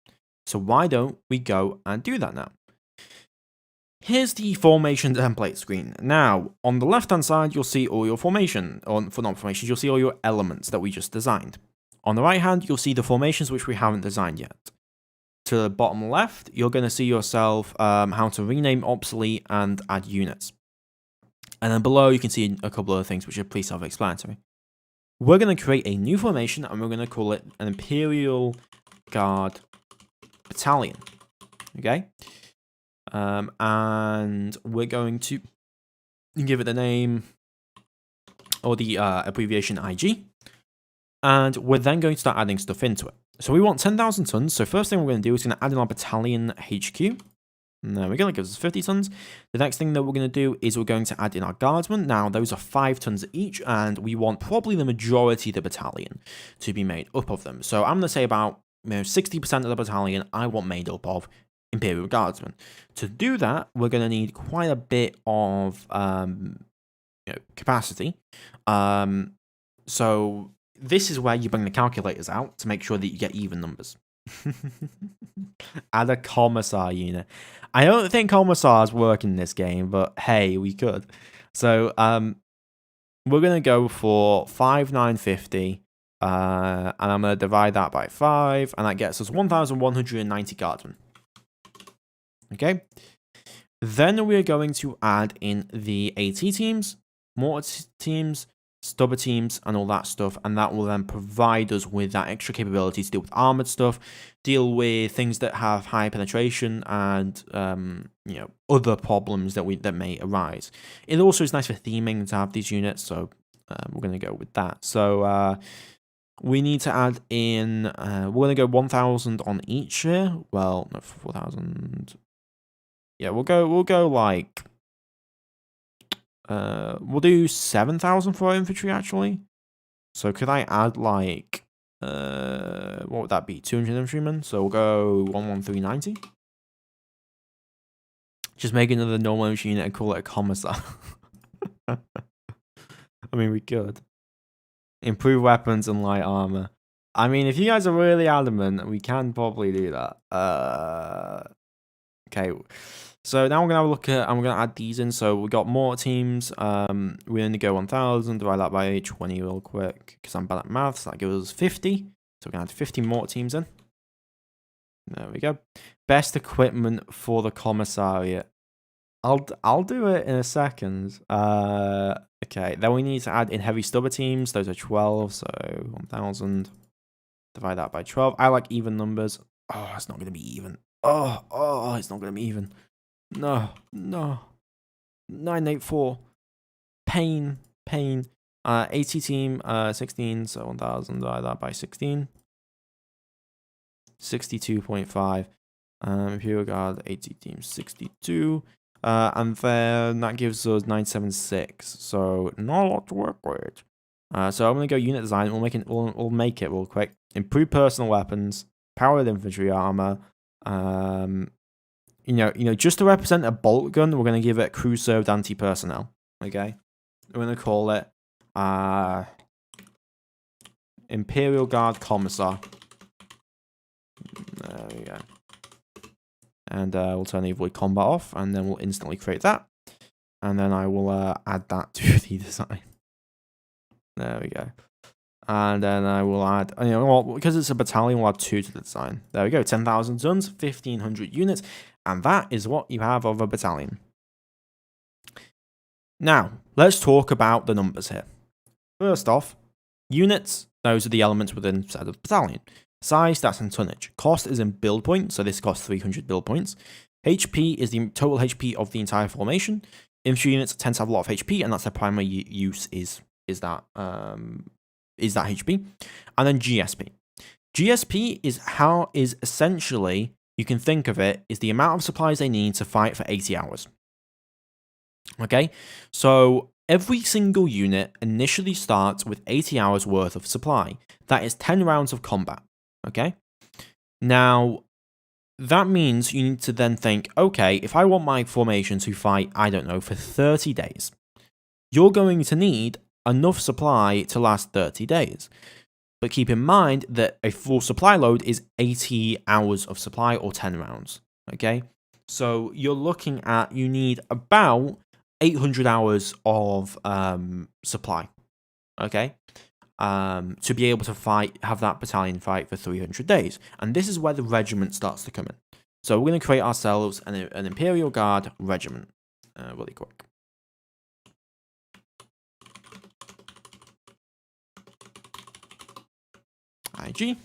So why don't we go and do that now? Here's the formation template screen. Now, on the left-hand side, you'll see all your formation, or for non-formations, you'll see all your elements that we just designed. On the right hand, you'll see the formations which we haven't designed yet. To the bottom left, you're going to see yourself how to rename obsolete and add units. And then below, you can see a couple of things which are pretty self-explanatory. We're going to create a new formation, and we're going to call it an Imperial Guard Battalion. Okay? And we're going to give it the name or the abbreviation IG, and we're then going to start adding stuff into it. So we want 10,000 tons. So first thing we're going to do is going to add in our battalion HQ. And there we go, that gives us 50 tons. The next thing that we're going to do is we're going to add in our guardsmen. Now, those are 5 tons each, and we want probably the majority of the battalion to be made up of them. So I'm going to say about 60% of the battalion I want made up of Imperial Guardsmen. To do that, we're going to need quite a bit of capacity. So this is where you bring the calculators out to make sure that you get even numbers. Add a commissar unit. I don't think commissars work in this game, but hey, we could. So we're going to go for 5,950. And I'm going to divide that by 5, and that gets us 1,190 guardsmen. Okay, then we're going to add in the AT teams, mortar teams, stubber teams, and all that stuff, and that will then provide us with that extra capability to deal with armored stuff, deal with things that have high penetration, and other problems that may arise. It also is nice for theming to have these units, so we're going to go with that. So we need to add in. We're going to go 1,000 on each here. Well, no, 4,000. Yeah, we'll go like we'll do 7,000 for our infantry actually. So could I add like what would that be? 200 infantrymen. So we'll go 11390. Just make another normal infantry unit and call it a commissar. I mean, we could improve weapons and light armor. I mean, if you guys are really adamant, we can probably do that. Okay. So now we're gonna have a look at, and we're gonna add these in. So we got more teams. We're gonna go 1,000, divide that by 20 real quick, because I'm bad at maths. That gives us 50. So we're gonna add 50 more teams in. There we go. Best equipment for the commissariat. I'll do it in a second. Okay. Then we need to add in heavy stubber teams. Those are 12. So 1,000. Divide that by 12. I like even numbers. Oh, it's not gonna be even. Oh, it's not gonna be even. No. 984. Pain. 80 team, 16, so 1,000, divide that by 16. 62.5. Imperial Guard, 80 team, 62. And then that gives us 976. So not a lot to work with. So I'm gonna go unit design. We'll make it real quick. Improve personal weapons, powered infantry armor. Just to represent a bolt gun, we're gonna give it crew served anti-personnel. Okay, we're gonna call it Imperial Guard Commissar. There we go. And we'll turn the avoid combat off, and then we'll instantly create that. And then I will add that to the design. There we go. And then I will add, because it's a battalion, we'll add 2 to the design. There we go, 10,000 tons, 1,500 units, and that is what you have of a battalion. Now, let's talk about the numbers here. First off, units, those are the elements within said battalion. Size, stats, and tonnage. Cost is in build points, so this costs 300 build points. HP is the total HP of the entire formation. Infantry units tend to have a lot of HP, and that's their primary use is that HP. And then GSP. GSP is essentially, you can think of it, is the amount of supplies they need to fight for 80 hours. Okay, so every single unit initially starts with 80 hours worth of supply. That is 10 rounds of combat. Okay, now that means you need to then think, okay, if I want my formation to fight, I don't know, for 30 days, you're going to need enough supply to last 30 days. But keep in mind that a full supply load is 80 hours of supply or 10 rounds. Okay, so you're looking at, you need about 800 hours of supply. Okay. To be able to have that battalion fight for 300 days. And this is where the regiment starts to come in. So we're going to create ourselves an Imperial Guard regiment really quick. IG.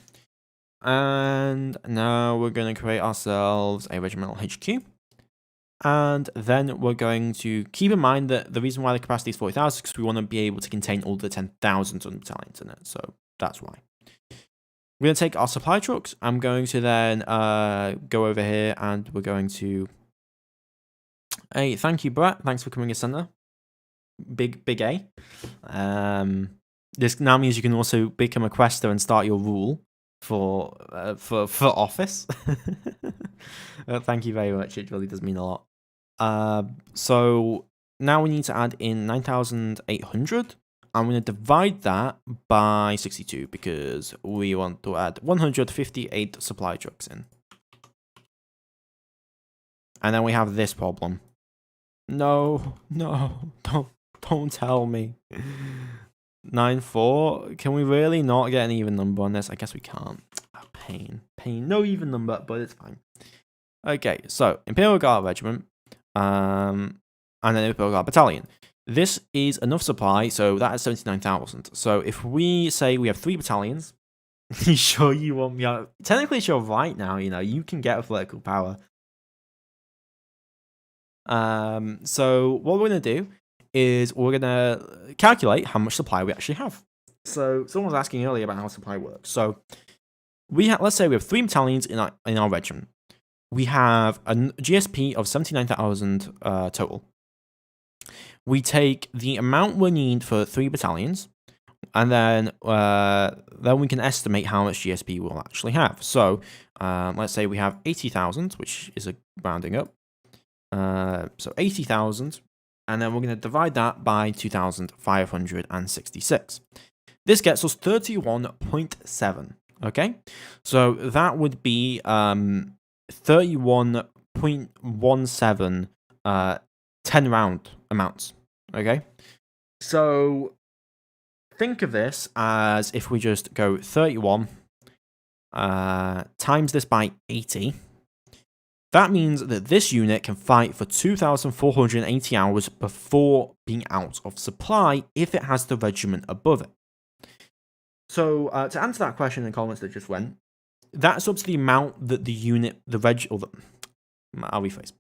And now we're going to create ourselves a regimental HQ. And then we're going to keep in mind that the reason why the capacity is 40,000 is because we want to be able to contain all the 10,000 ton battalions in it. So that's why. We're going to take our supply trucks. I'm going to then go over here and we're going to... Hey, thank you, Brett. Thanks for coming a center. Big A. This now means you can also become a quester and start your rule for office. Thank you very much. It really does mean a lot. So now we need to add in 9,800. I'm going to divide that by 62 because we want to add 158 supply trucks in. And then we have this problem. No, don't tell me. 9-4. Can we really not get an even number on this? I guess we can't. Oh, pain. No even number, but it's fine. Okay, so Imperial Guard Regiment, and then Imperial Guard Battalion. This is enough supply, so that is 79,000. So if we say we have 3 battalions, you sure you want me out? Technically, it's your right now, you can get a political power. So what we're going to do is we're going to calculate how much supply we actually have. So someone was asking earlier about how supply works. So let's say we have 3 battalions in our regiment. We have a GSP of 79,000 total. We take the amount we need for 3 battalions, and then we can estimate how much GSP we'll actually have. So let's say we have 80,000, which is a rounding up. So 80,000, and then we're going to divide that by 2,566. This gets us 31.7. Okay, so that would be 31 0.17 10 round amounts. Okay, so think of this as if we just go 31 times this by 80. That means that this unit can fight for 2,480 hours before being out of supply if it has the regiment above it. So to answer that question in the comments that just went, that's up to the amount that the unit, I'll rephrase.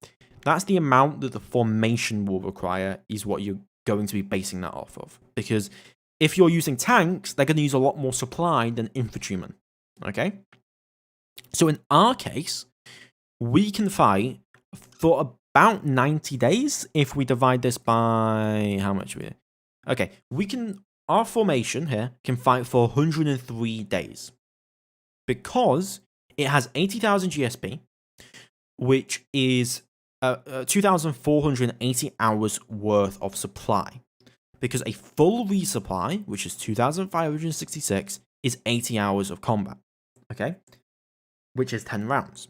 That's the amount that the formation will require is what you're going to be basing that off of. Because if you're using tanks, they're going to use a lot more supply than infantrymen. Okay? So in our case, we can fight for about 90 days if we divide this by how much we. Okay, our formation here can fight for 103 days because it has 80,000 GSP, which is 2,480 hours worth of supply. Because a full resupply, which is 2,566, is 80 hours of combat. Okay, which is 10 rounds.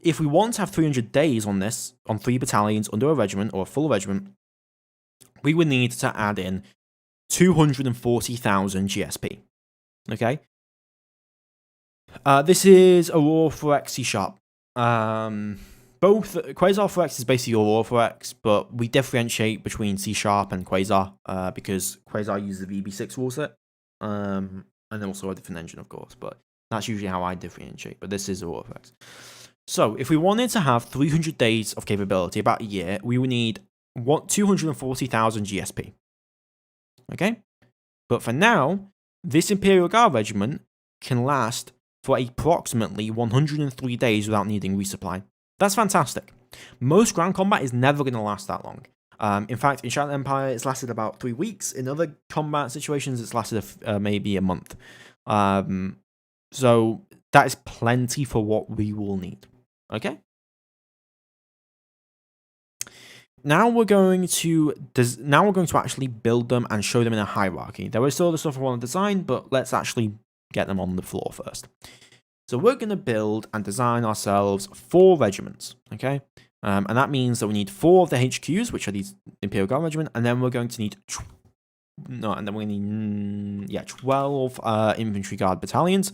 If we want to have 300 days on this, on 3 battalions under a regiment or a full regiment, we would need to add in 240,000 GSP. Okay? This is Aurora 4X C#. Both Quasar 4X is basically Aurora 4X, but we differentiate between C# and Quasar because Quasar uses the VB6 rule and then also a different engine, of course, but that's usually how I differentiate, but this is Aurora 4X. So, if we wanted to have 300 days of capability, about a year, we would need 240,000 GSP. Okay? But for now, this Imperial Guard regiment can last for approximately 103 days without needing resupply. That's fantastic. Most ground combat is never going to last that long. In fact, in Shadow Empire, it's lasted about 3 weeks. In other combat situations, it's lasted maybe a month. So, that is plenty for what we will need. Okay. Now we're going to actually build them and show them in a hierarchy. There is still other stuff I want to design, but let's actually get them on the floor first. So we're going to build and design ourselves 4 regiments. Okay, and that means that we need 4 of the HQs, which are these Imperial Guard regiment, and then we're going to need 12 infantry guard battalions,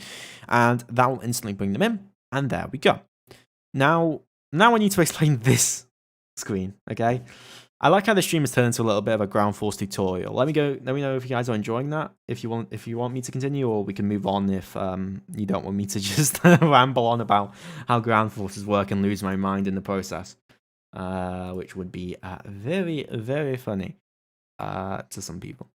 and that will instantly bring them in. And there we go. Now I need to explain this screen, okay? I like how the stream has turned into a little bit of a ground force tutorial. Let me know if you guys are enjoying that. If you want me to continue, or we can move on if you don't want me to just ramble on about how ground forces work and lose my mind in the process, which would be very, very funny to some people.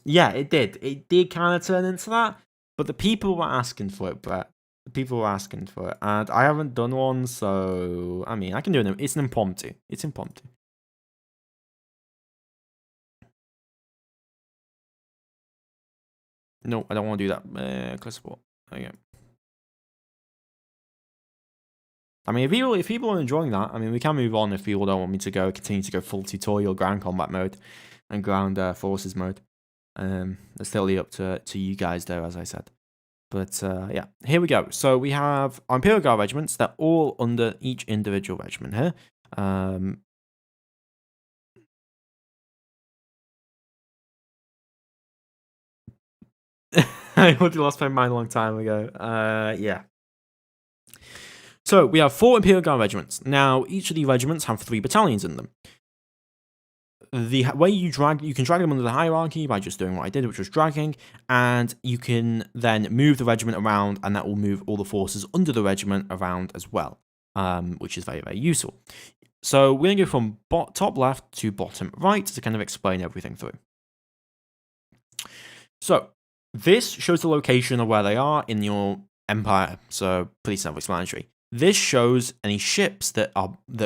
Yeah, it did. It did kind of turn into that, but the people were asking for it, Brett. The people were asking for it, and I haven't done one, so I mean, I can do it. It's an impromptu. It's impromptu. No, I don't want to do that. Click support. Okay. I mean, if people are enjoying that, I mean, we can move on if people don't want me to continue to go full tutorial ground combat mode and ground forces mode. It's totally up to you guys there, as I said. But yeah, here we go. So we have our Imperial Guard regiments. They're all under each individual regiment here. I already lost my mind a long time ago. Yeah. So we have 4 Imperial Guard regiments. Now, each of the regiments have 3 battalions in them. The way you can drag them under the hierarchy by just doing what I did, which was dragging, and you can then move the regiment around, and that will move all the forces under the regiment around as well, which is very, very useful. So we're going to go from top left to bottom right to kind of explain everything through. So this shows the location of where they are in your empire, so pretty self-explanatory. This shows any ships that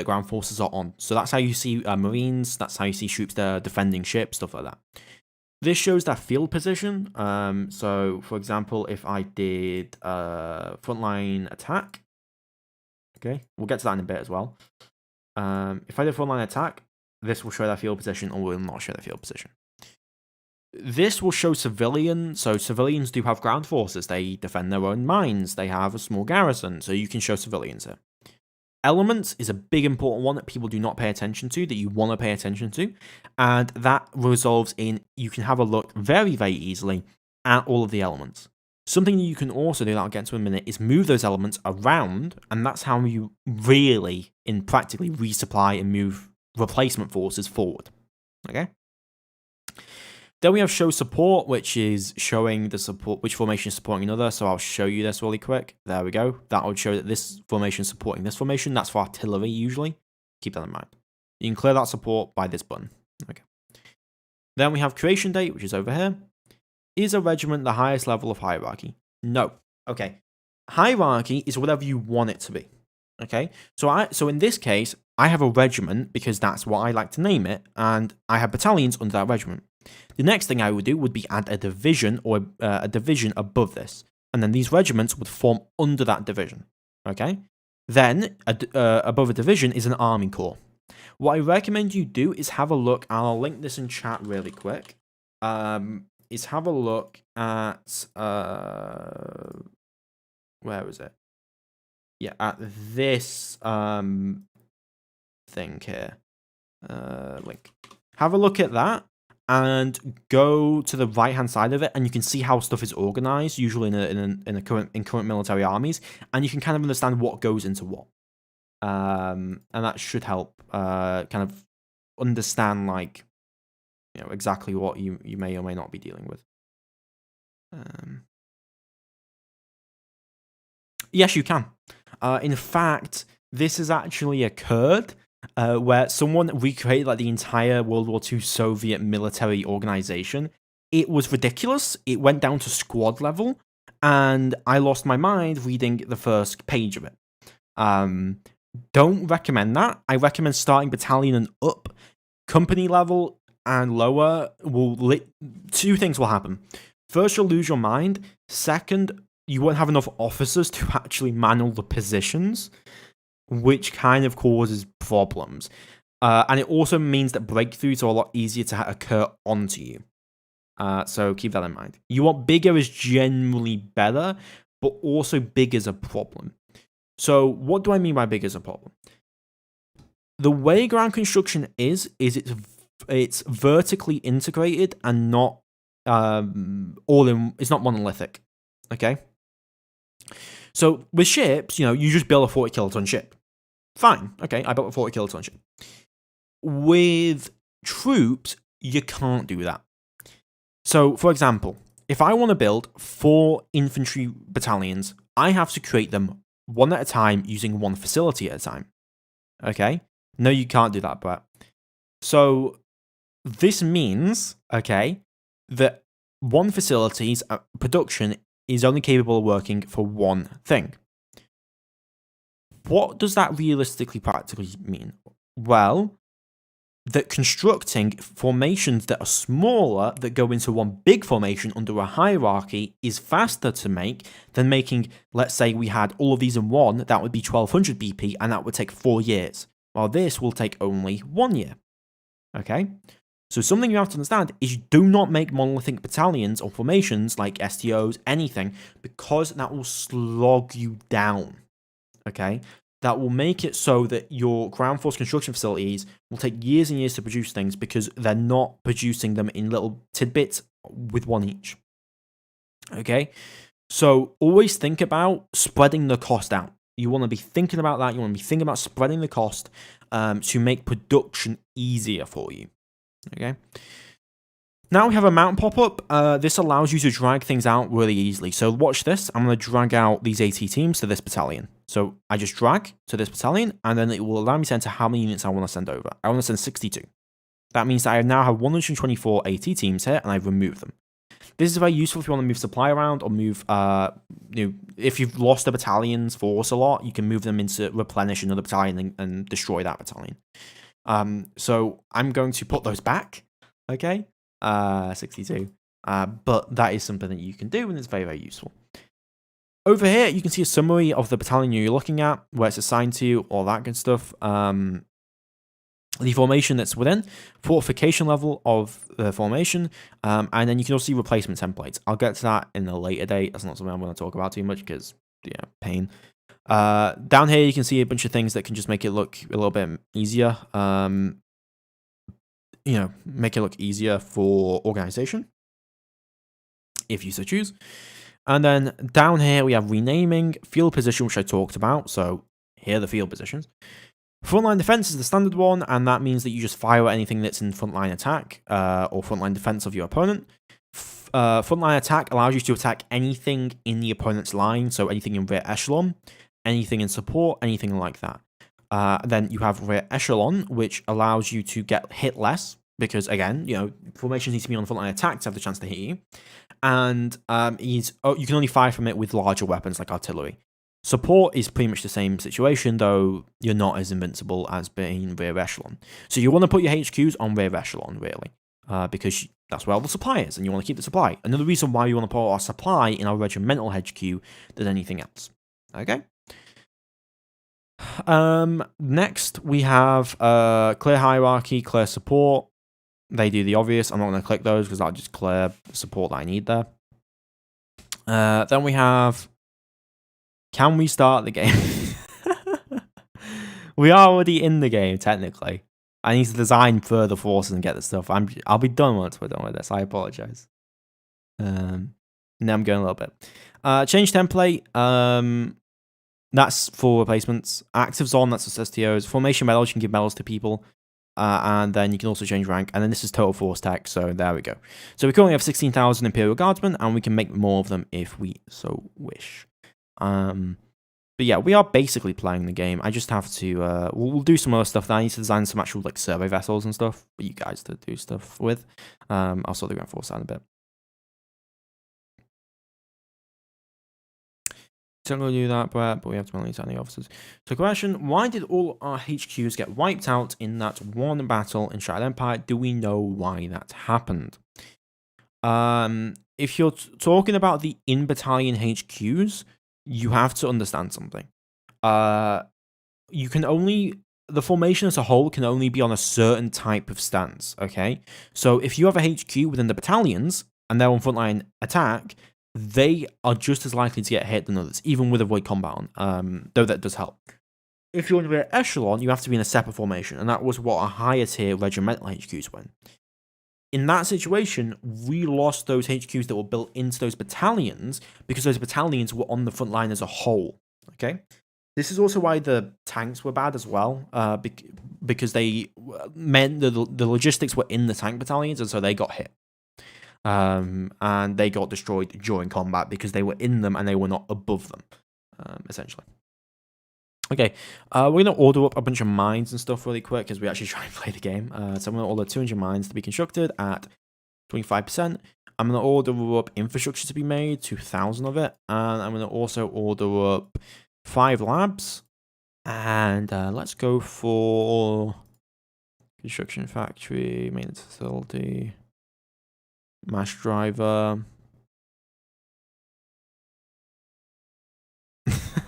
ground forces are on. So that's how you see Marines, that's how you see troops that are defending ships, stuff like that. This shows their field position. So, for example, if I did frontline attack, okay, we'll get to that in a bit as well. If I did frontline attack, this will show their field position or will not show their field position. This will show civilians. So civilians do have ground forces. They defend their own mines. They have a small garrison. So you can show civilians here. Elements is a big important one that people do not pay attention to, that you want to pay attention to. And that resolves in, you can have a look very, very easily at all of the elements. Something you can also do that I'll get to in a minute is move those elements around, and that's how you really, practically, resupply and move replacement forces forward. Okay? Then we have show support, which is showing the support, which formation is supporting another. So I'll show you this really quick. There we go. That would show that this formation is supporting this formation. That's for artillery usually. Keep that in mind. You can clear that support by this button. Okay. Then we have creation date, which is over here. Is a regiment the highest level of hierarchy? No. Okay. Hierarchy is whatever you want it to be. Okay. So in this case, I have a regiment because that's what I like to name it, and I have battalions under that regiment. The next thing I would do would be add a division or a division above this, and then these regiments would form under that division. Okay. Then above a division is an army corps. What I recommend you do is have a look. I'll link this in chat really quick. Is have a look at where is it? Yeah, at this thing here. Link. Have a look at that and go to the right hand side of it, and you can see how stuff is organized, usually in current military armies, and you can kind of understand what goes into what. And that should help kind of understand, like, you know, exactly what you may or may not be dealing with. Yes, you can. In fact, this has actually occurred where someone recreated like the entire World War II Soviet military organization. It was ridiculous. It went down to squad level, and I lost my mind reading the first page of it. Don't recommend that. I recommend starting battalion and up. Company level and lower two things will happen. First, you'll lose your mind. Second, you won't have enough officers to actually man all the positions, which kind of causes problems. And it also means that breakthroughs are a lot easier to occur onto you. So keep that in mind. You want bigger is generally better, but also big is a problem. So what do I mean by big is a problem? The way ground construction is it's vertically integrated and not it's not monolithic. Okay? So with ships, you just build a 40 kiloton ship. Fine. Okay, I built a 40 kiloton ship. With troops, you can't do that. So, for example, if I want to build 4 infantry battalions, I have to create them one at a time using one facility at a time. Okay? No, you can't do that, Brett. So, this means, okay, that one facility's production is only capable of working for one thing. What does that realistically, practically mean? Well, that constructing formations that are smaller, that go into one big formation under a hierarchy, is faster to make than making, let's say we had all of these in one, that would be 1200 BP, and that would take 4 years. While this will take only 1 year. Okay? So something you have to understand is you do not make monolithic battalions or formations like STOs, anything, because that will slog you down. Okay? That will make it so that your ground force construction facilities will take years and years to produce things because they're not producing them in little tidbits with one each. Okay? So always think about spreading the cost out. You want to be thinking about that. You want to be thinking about spreading the cost to make production easier for you. Okay. Now we have a mountain pop-up. This allows you to drag things out really easily. So watch this. I'm going to drag out these AT teams to this battalion. So I just drag to this battalion, and then it will allow me to enter how many units I want to send over. I want to send 62. That means that I now have 124 AT teams here, and I've removed them. This is very useful if you want to move supply around or move, if you've lost a battalion's force a lot, you can move them into replenish another battalion and destroy that battalion. So I'm going to put those back, okay, 62, but that is something that you can do, and it's very, very useful. Over here, you can see a summary of the battalion you're looking at, where it's assigned to, all that good stuff. the formation that's within, fortification level of the formation, and then you can also see replacement templates. I'll get to that in a later date. That's not something I'm going to talk about too much because, yeah, pain. Down here, you can see a bunch of things that can just make it look a little bit easier. Make it look easier for organization, if you so choose. And then down here, we have renaming, field position, which I talked about. So here are the field positions. Frontline defense is the standard one, and that means that you just fire at anything that's in frontline attack or frontline defense of your opponent. Frontline attack allows you to attack anything in the opponent's line, so anything in rear echelon, anything in support, anything like that. Then you have rear echelon, which allows you to get hit less, because again, formations need to be on frontline attack to have the chance to hit you. And you can only fire from it with larger weapons like artillery. Support is pretty much the same situation, though you're not as invincible as being rear echelon. So you want to put your HQs on rear echelon, really, because that's where all the supply is, and you want to keep the supply. Another reason why you want to put our supply in our regimental HQ than anything else. Okay. Next, we have clear hierarchy, clear support. They do the obvious. I'm not going to click those because I'll just clear the support that I need there. Then we have, can we start the game? We are already in the game, technically. I need to design further forces and get the stuff. I'll be done once we're done with this. I apologize. Now I'm going a little bit. Change template. That's for replacements. Actives on, that's for STOs. Formation medals, you can give medals to people. And then you can also change rank. And then this is total force tech, so there we go. So we currently have 16,000 Imperial Guardsmen, and we can make more of them if we so wish. But yeah, we are basically playing the game. I just have to, we'll do some other stuff that I need to design some actual like survey vessels and stuff for you guys to do stuff with. I'll sort the ground force out a bit. Don't really do that, but we have to manually assign the officers. So question, why did all our HQs get wiped out in that one battle in Shattered Empire? Do we know why that happened? If you're talking about the in-battalion HQs, you have to understand something. You can only, the formation as a whole can only be on a certain type of stance, okay? So if you have a HQ within the battalions, and they're on frontline attack, they are just as likely to get hit than others, even with avoid combat on, though that does help. If you're in rear echelon, you have to be in a separate formation, and that was what a higher tier regimental HQs went. In that situation, we lost those HQs that were built into those battalions because those battalions were on the front line as a whole. Okay, this is also why the tanks were bad as well, because they meant the logistics were in the tank battalions, and so they got hit. And they got destroyed during combat because they were in them and they were not above them, essentially. Okay, we're going to order up a bunch of mines and stuff really quick as we actually try and play the game. So I'm going to order 200 mines to be constructed at 25%. I'm going to order up infrastructure to be made, 2,000 of it. And I'm going to also order up 5 labs. And let's go for construction factory, maintenance facility, mass driver.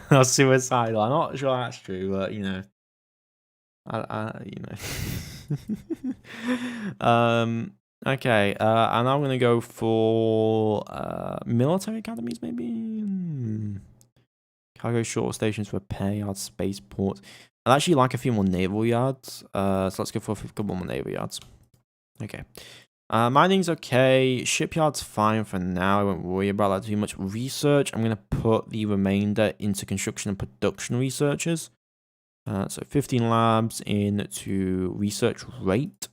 That's suicidal. I'm not sure that's true, but okay. And I'm gonna go for military academies, maybe. Cargo shuttle stations for repair yards, spaceport. I'd actually like a few more naval yards. So let's go for a couple more naval yards. Okay. Mining's okay. Shipyard's fine for now. I won't worry about that too much. Research, I'm going to put the remainder into construction and production researchers. So 15 labs into research rate.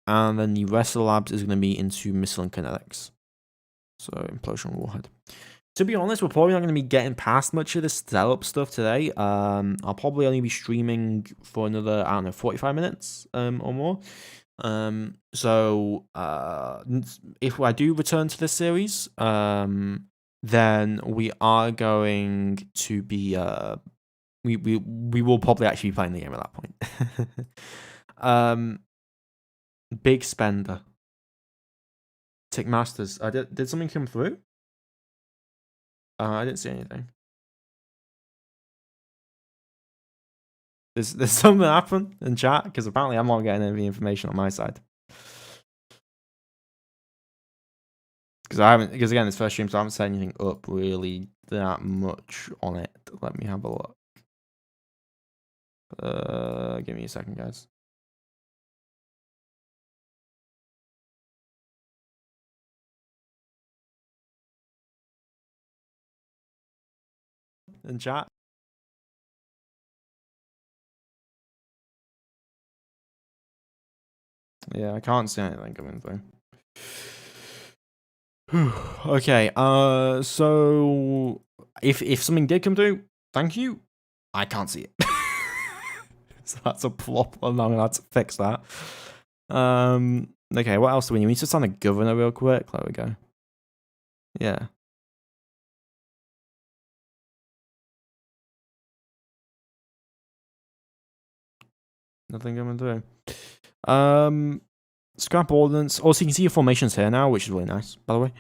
And then the rest of the labs is going to be into missile and kinetics. So implosion warhead. To be honest, we're probably not going to be getting past much of this setup stuff today. I'll probably only be streaming for another, 45 minutes or more. So if I do return to this series, then we are going to be we will probably actually be playing the game at that point. Big spender. Tick Masters. Did something come through? I didn't see anything. There's something happened in chat because apparently I'm not getting any information on my side. Because again, this first stream, so I haven't set anything up really that much on it. Let me have a look. Give me a second, guys. In chat. Yeah, I can't see anything coming through. Okay, so if something did come through, thank you. I can't see it. So that's a problem. I'm gonna have to fix that. Okay, what else do we need? We need to sign a governor real quick. There we go. Yeah. Nothing coming through. Scrap ordnance. Also, you can see your formations here now, which is really nice, by the way.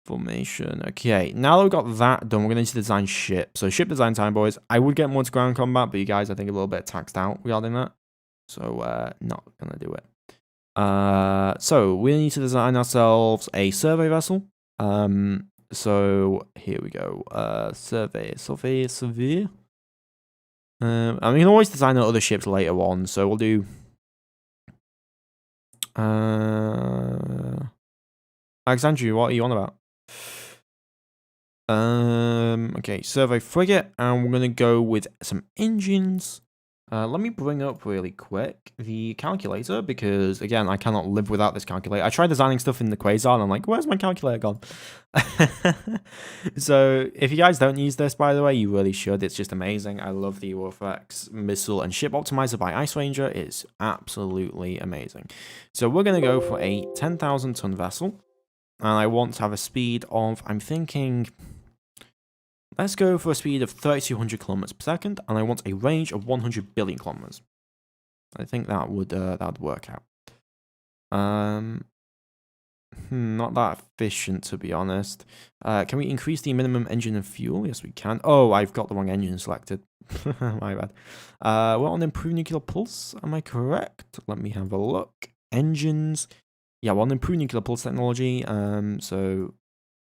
Formation. Okay, now that we've got that done, we're going to design ship. So ship design time, boys. I would get more to ground combat, but you guys, I think, a little bit taxed out regarding that. So, not going to do it. So we need to design ourselves a survey vessel. So here we go. Survey. And we can always design other ships later on. So we'll do. Alexandria, what are you on about? Okay, survey frigate, and we're gonna go with some engines. Let me bring up really quick the calculator, because again, I cannot live without this calculator. I tried designing stuff in the Quasar, and I'm like, where's my calculator gone? So if you guys don't use this, by the way, you really should. It's just amazing. I love the Warfax missile and ship optimizer by Ice Ranger. It's absolutely amazing. So we're gonna go for a 10,000 ton vessel, and I want to have a speed of, I'm thinking, let's go for a speed of 3,200 kilometers per second, and I want a range of 100 billion kilometers. I think that would work out. Not that efficient, to be honest. Can we increase the minimum engine and fuel? Yes, we can. Oh, I've got the wrong engine selected. My bad. We're on improved nuclear pulse. Am I correct? Let me have a look. Engines. Yeah, we're on improved nuclear pulse technology. So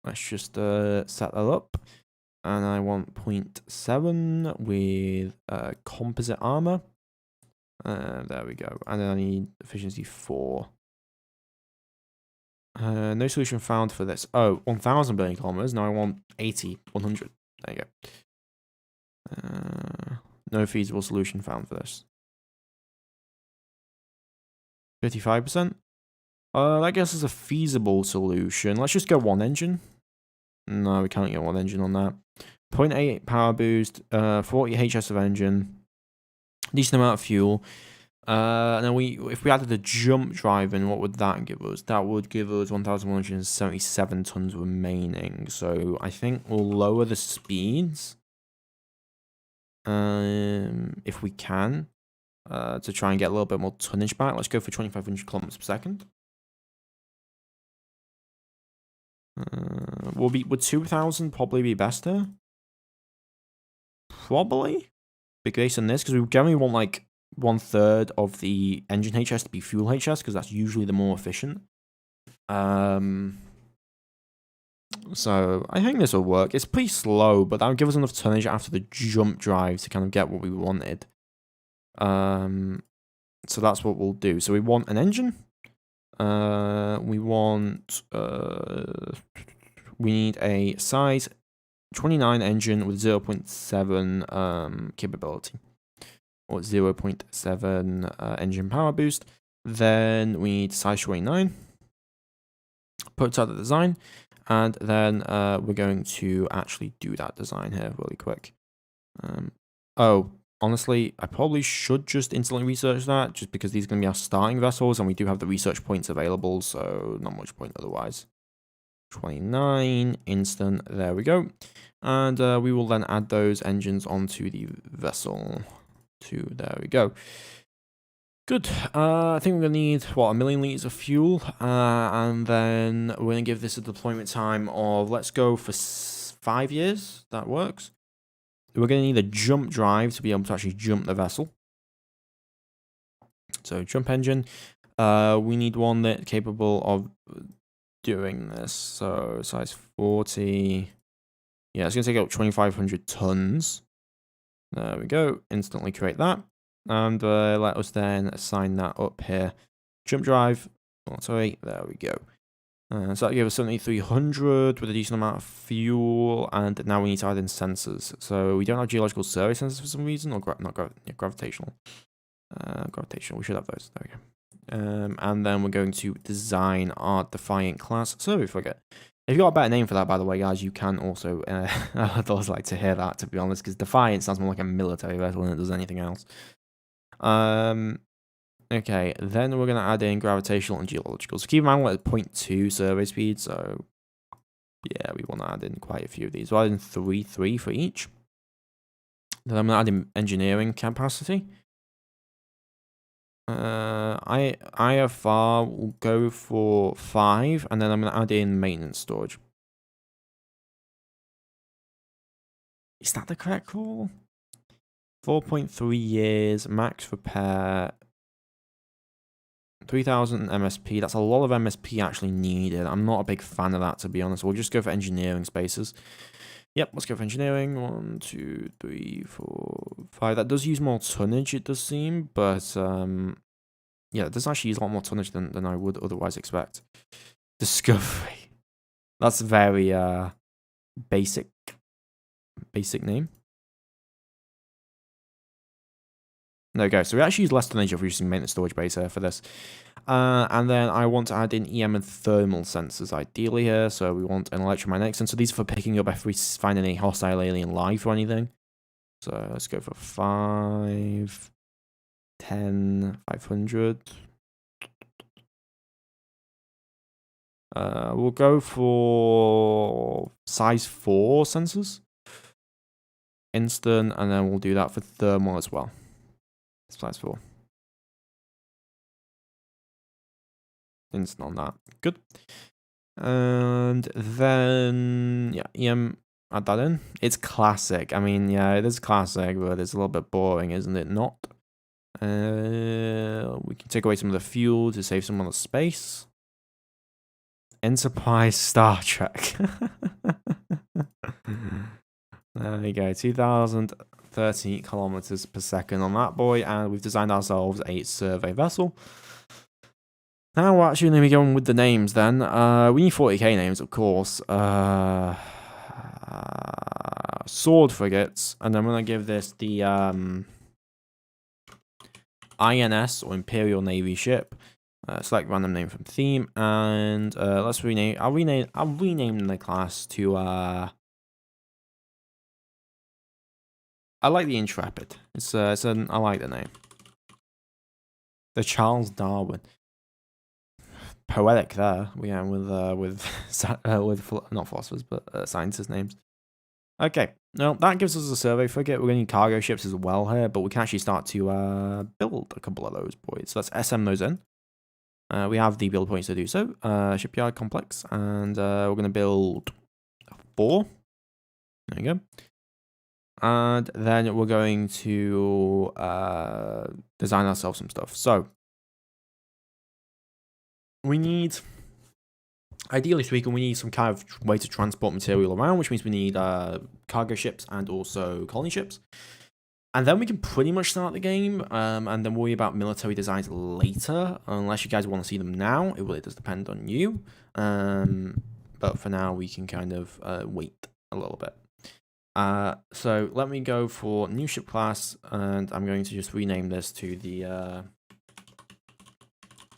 let's just set that up. And I want 0.7 with composite armor. There we go. And then I need efficiency 4. No solution found for this. Oh, 1,000 billion kilometers. Now I want 80, 100. There you go. No feasible solution found for this. 55%. I guess is a feasible solution. Let's just go one engine. No, we can't get one engine on that. 0.8 power boost, 40 HS of engine, decent amount of fuel. And then if we added a jump drive in, what would that give us? That would give us 1,177 tons remaining. So I think we'll lower the speeds, if we can, to try and get a little bit more tonnage back. Let's go for 2,500 kilometers per second. Would 2,000 probably be best here? Probably, based on this, because we generally want like 1/3 of the engine HS to be fuel HS, because that's usually the more efficient. So I think this will work. It's pretty slow, but that would give us enough tonnage after the jump drive to kind of get what we wanted. So that's what we'll do. So we want an engine. We need a size 29 engine with 0.7 capability, or 0.7 engine power boost. Then we need size 29. Put out the design, and then we're going to actually do that design here really quick. Oh, honestly, I probably should just instantly research that, just because these are going to be our starting vessels, and we do have the research points available, so not much point otherwise. 29 instant, there we go. And we will then add those engines onto the vessel. There we go. Good. I think we're going to need, what, 1 million liters of fuel. And then we're going to give this a deployment time of, let's go for 5 years. That works. we're going to need a jump drive to be able to actually jump the vessel. So jump engine. We need one that's capable of doing this. So size 40. Yeah, it's going to take up 2,500 tons. There we go. Instantly create that. And let us then assign that up here. Jump drive. Oh, sorry. There we go. So that gave us 7,300 with a decent amount of fuel. And now we need to add in sensors. So we don't have geological survey sensors for some reason. Or gravitational. Gravitational. We should have those. There we go. And then we're going to design our Defiant class survey frigate. If you've got a better name for that, by the way, guys, you can also. I'd always like to hear that, to be honest, because Defiant sounds more like a military vessel than it does anything else. Okay, then we're going to add in gravitational and geological. So keep in mind we're at 0.2 survey speed, so yeah, we want to add in quite a few of these. We'll add in 3 for each. Then I'm going to add in engineering capacity. IFR will go for 5, and then I'm going to add in maintenance storage. Is that the correct call? 4.3 years, max repair, 3,000 MSP. That's a lot of MSP actually needed. I'm not a big fan of that, to be honest. We'll just go for engineering spaces. Yep, let's go for engineering. 1, 2, 3, 4, 5. That does use more tonnage, it does seem, but yeah, it does actually use a lot more tonnage than I would otherwise expect. Discovery. That's a very basic name. There we go. So we actually use less tonnage if we're using maintenance storage base here for this. And then I want to add in EM and thermal sensors ideally here. So we want an electromagnetic sensor. These are for picking up if we find any hostile alien life or anything. So let's go for 5, 10, 500. We'll go for size 4 sensors. Instant, and then we'll do that for thermal as well. Size 4. Instant on that. Good. And then, yeah, EM, add that in. It's classic. I mean, yeah, it is classic, but it's a little bit boring, isn't it? Not. We can take away some of the fuel to save some of the space. Enterprise Star Trek. There we go. 2,030 kilometers per second on that boy, and we've designed ourselves a survey vessel. Now we're actually going to be going with the names then. We need 40k names, of course. Sword frigates, and I'm going to give this the INS, or Imperial Navy ship. Select random name from theme, and let's rename. I'll rename the class to I like the Intrepid. I like the name. The Charles Darwin. Poetic there. Yeah, with not philosophers but scientists' names. Okay, now that gives us a survey frigate. We're going to need cargo ships as well here, but we can actually start to build a couple of those boys. So let's SM those in. We have the build points to do so. Shipyard complex, and we're going to build 4. There you go. And then we're going to design ourselves some stuff. So we need, ideally speaking, we need some kind of way to transport material around, which means we need cargo ships and also colony ships. And then we can pretty much start the game, and then worry about military designs later, unless you guys want to see them now. It really does depend on you. But for now, we can kind of wait a little bit. So let me go for new ship class, and I'm going to just rename this to the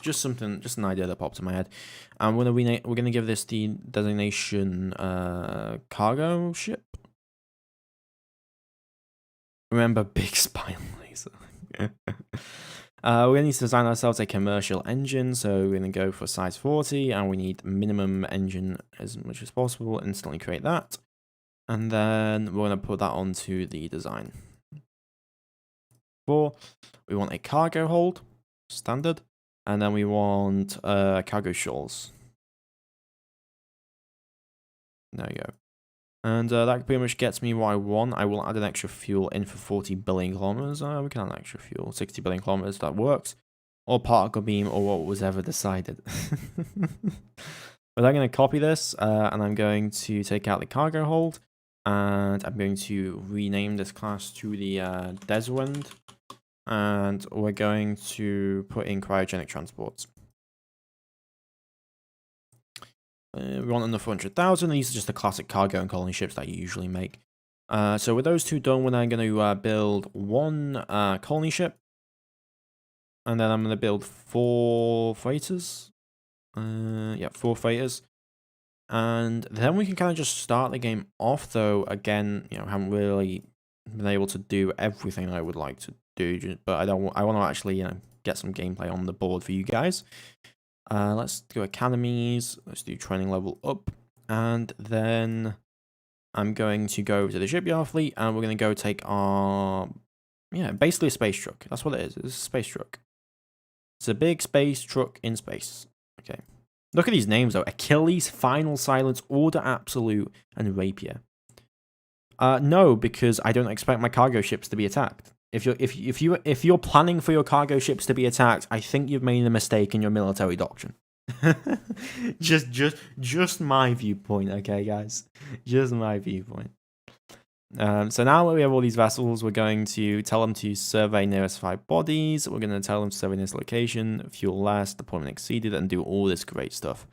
just an idea that popped in my head. And we're gonna give this the designation cargo ship. Remember, big spine laser. We're going to need to design ourselves a commercial engine, so we're going to go for size 40, and we need minimum engine as much as possible. Instantly create that, and then we're going to put that onto the design. 4, we want a cargo hold, standard, and then we want cargo shoals. There you go. And that pretty much gets me what I want. I will add an extra fuel in for 40 billion kilometers. We can add an extra fuel, 60 billion kilometers, that works. Or particle beam, or what was ever decided. But I'm going to copy this, and I'm going to take out the cargo hold, and I'm going to rename this class to the Deswind, and we're going to put in cryogenic transports. We want another 400,000. These are just the classic cargo and colony ships that you usually make. So with those two done, we're then going to build one colony ship. And then I'm going to build 4 freighters. Yeah, 4 freighters. And then we can kind of just start the game off, though. Again, you know, haven't really been able to do everything I would like to do. But I want to actually, you know, get some gameplay on the board for you guys. Let's do academies. Let's do training level up. And then I'm going to go to the shipyard fleet, and we're going to go take our, yeah, basically a space truck. That's what it is. It's a space truck. It's a big space truck in space. Okay. Look at these names, though. Achilles, Final Silence, Order Absolute, and Rapier. No, because I don't expect my cargo ships to be attacked. If you're planning for your cargo ships to be attacked, I think you've made a mistake in your military doctrine. just my viewpoint, okay, guys. Just my viewpoint. So now that we have all these vessels, we're going to tell them to survey nearest 5 bodies. We're going to tell them to survey this location, fuel less, deployment exceeded, and do all this great stuff.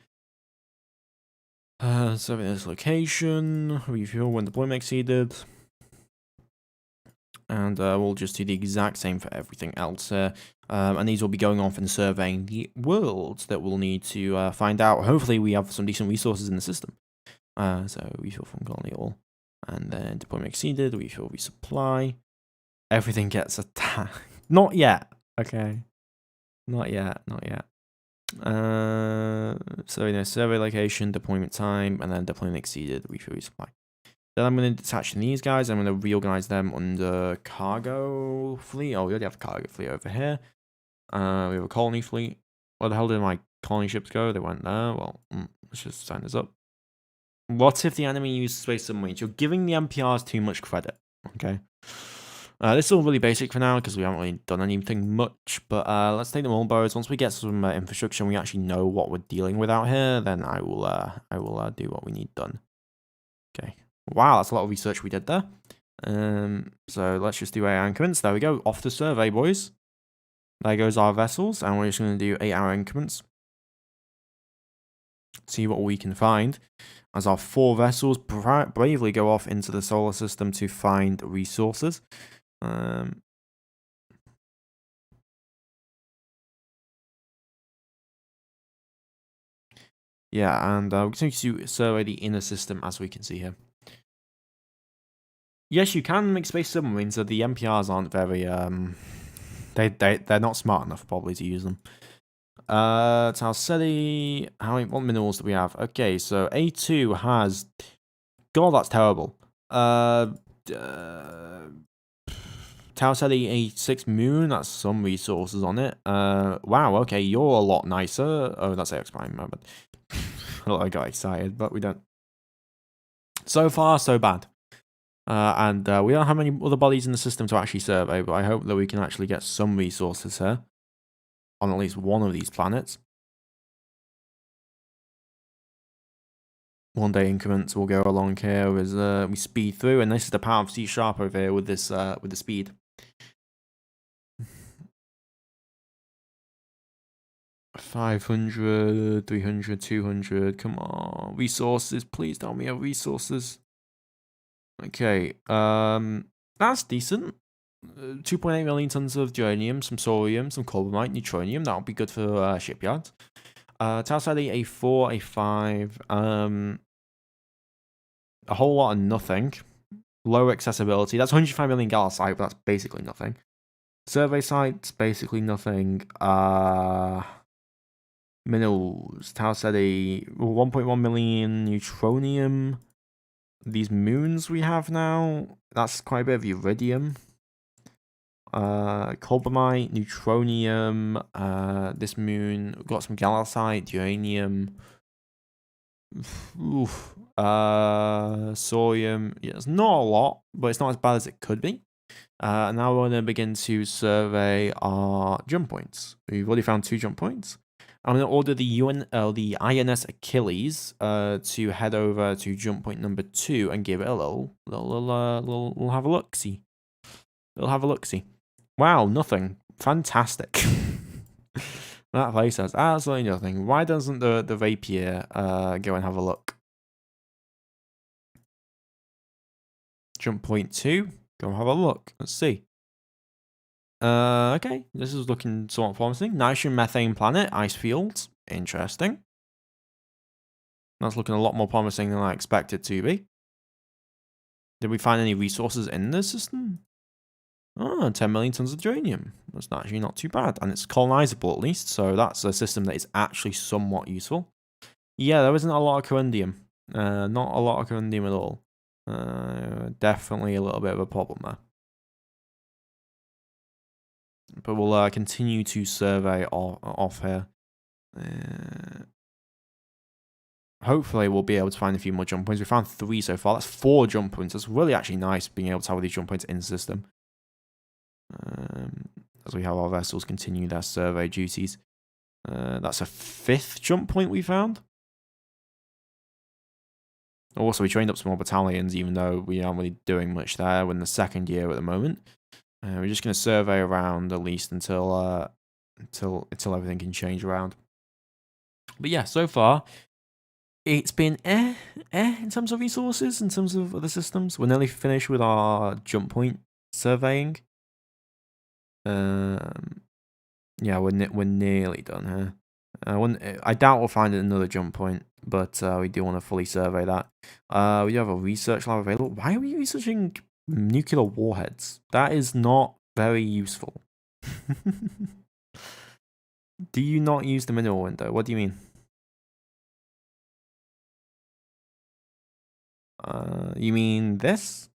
Survey this location, refuel when deployment exceeded. And we'll just do the exact same for everything else here. And these will be going off and surveying the worlds that we'll need to find out. Hopefully we have some decent resources in the system. So refuel from colony all. And then deployment exceeded, refuel, resupply. Everything gets attacked. Not yet, okay. Not yet. So, you know, survey location, deployment time, and then deployment exceeded, refuel, resupply. Then I'm going to detach these guys. I'm going to reorganize them under cargo fleet. Oh, we already have a cargo fleet over here. We have a colony fleet. Where the hell did my colony ships go? They went there. Well, let's just sign this up. What if the enemy uses space submarines? You're giving the MPRs too much credit. Okay. This is all really basic for now because we haven't really done anything much. But let's take them all, boys. Once we get some infrastructure and we actually know what we're dealing with out here, then I will do what we need done. Okay. Wow, that's a lot of research we did there. So let's just do 8-hour increments. There we go. Off the survey, boys. There goes our vessels, and we're just going to do 8-hour increments. See what we can find. As our 4 vessels bravely go off into the solar system to find resources. Yeah, and we're going to survey the inner system, as we can see here. Yes, you can make space submarines, so the MPRs aren't very, they're not smart enough, probably, to use them. Tau Ceti, what minerals do we have? Okay, so A2 has, God, that's terrible. Tau Ceti A6 Moon, that's some resources on it. Wow, okay, you're a lot nicer. Oh, that's AX Prime, my bad. I got excited, but we don't. So far, so bad. And we don't have many other bodies in the system to actually survey, but I hope that we can actually get some resources here on at least one of these planets. 1 day increments will go along here as we speed through, and this is the power of C# over here with this with the speed. $500, $300, $200. Come on, resources! Please tell me you have resources. Okay, that's decent. 2.8 million tons of uranium, some thorium, some cobalt, neutronium. That'll be good for shipyards. Tau Ceti A4, A5. A whole lot of nothing. Low accessibility. That's 105 million gal site, but that's basically nothing. Survey sites, basically nothing. Minerals. Tau Ceti 1.1 million neutronium. These moons we have now, that's quite a bit of uridium. Cobalt, neutronium, this moon, we've got some galaxite, uranium. Oof. Sodium, yeah, it's not a lot, but it's not as bad as it could be. Now we're going to begin to survey our jump points. We've already found 2 jump points. I'm going to order the INS Achilles to head over to jump point number 2 and give it a little have a look-see. Have a look-see. Wow, nothing. Fantastic. That place has absolutely nothing. Why doesn't the Rapier go and have a look? Jump point 2. Go have a look. Let's see. Okay, this is looking somewhat promising. Nitrogen methane planet, ice fields. Interesting. That's looking a lot more promising than I expected to be. Did we find any resources in this system? Oh, 10 million tons of uranium. That's actually not too bad. And it's colonizable at least, so that's a system that is actually somewhat useful. Yeah, there isn't a lot of corundium. Not a lot of corundium at all. Definitely a little bit of a problem there. But we'll continue to survey off here. Hopefully we'll be able to find a few more jump points. We found 3 so far. That's 4 jump points. That's really actually nice being able to have these jump points in the system. As we have our vessels continue their survey duties. That's a 5th jump point we found. Also, we trained up some more battalions, even though we aren't really doing much there. We're in the 2nd year at the moment. We're just going to survey around at least until everything can change around. But yeah, so far it's been in terms of resources, in terms of other systems. We're nearly finished with our jump point surveying. Yeah, we're nearly done here. I doubt we'll find another jump point, but we do want to fully survey that. We do have a research lab available. Why are we researching nuclear warheads? That is not very useful. Do you not use the mineral window? What do you mean? You mean this?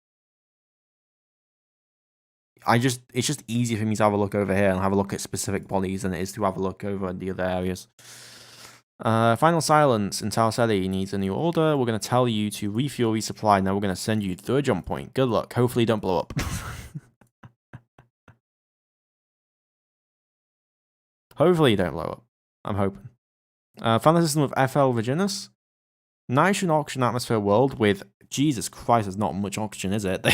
It's just easier for me to have a look over here and have a look at specific bodies than it is to have a look over the other areas. Final silence. Intel said he needs a new order. We're going to tell you to refuel, resupply. Now we're going to send you to a jump point. Good luck. Hopefully you don't blow up. Hopefully you don't blow up. I'm hoping. Found the system with FL Virginis. Nitrogen oxygen atmosphere world with... Jesus Christ, there's not much oxygen, is it?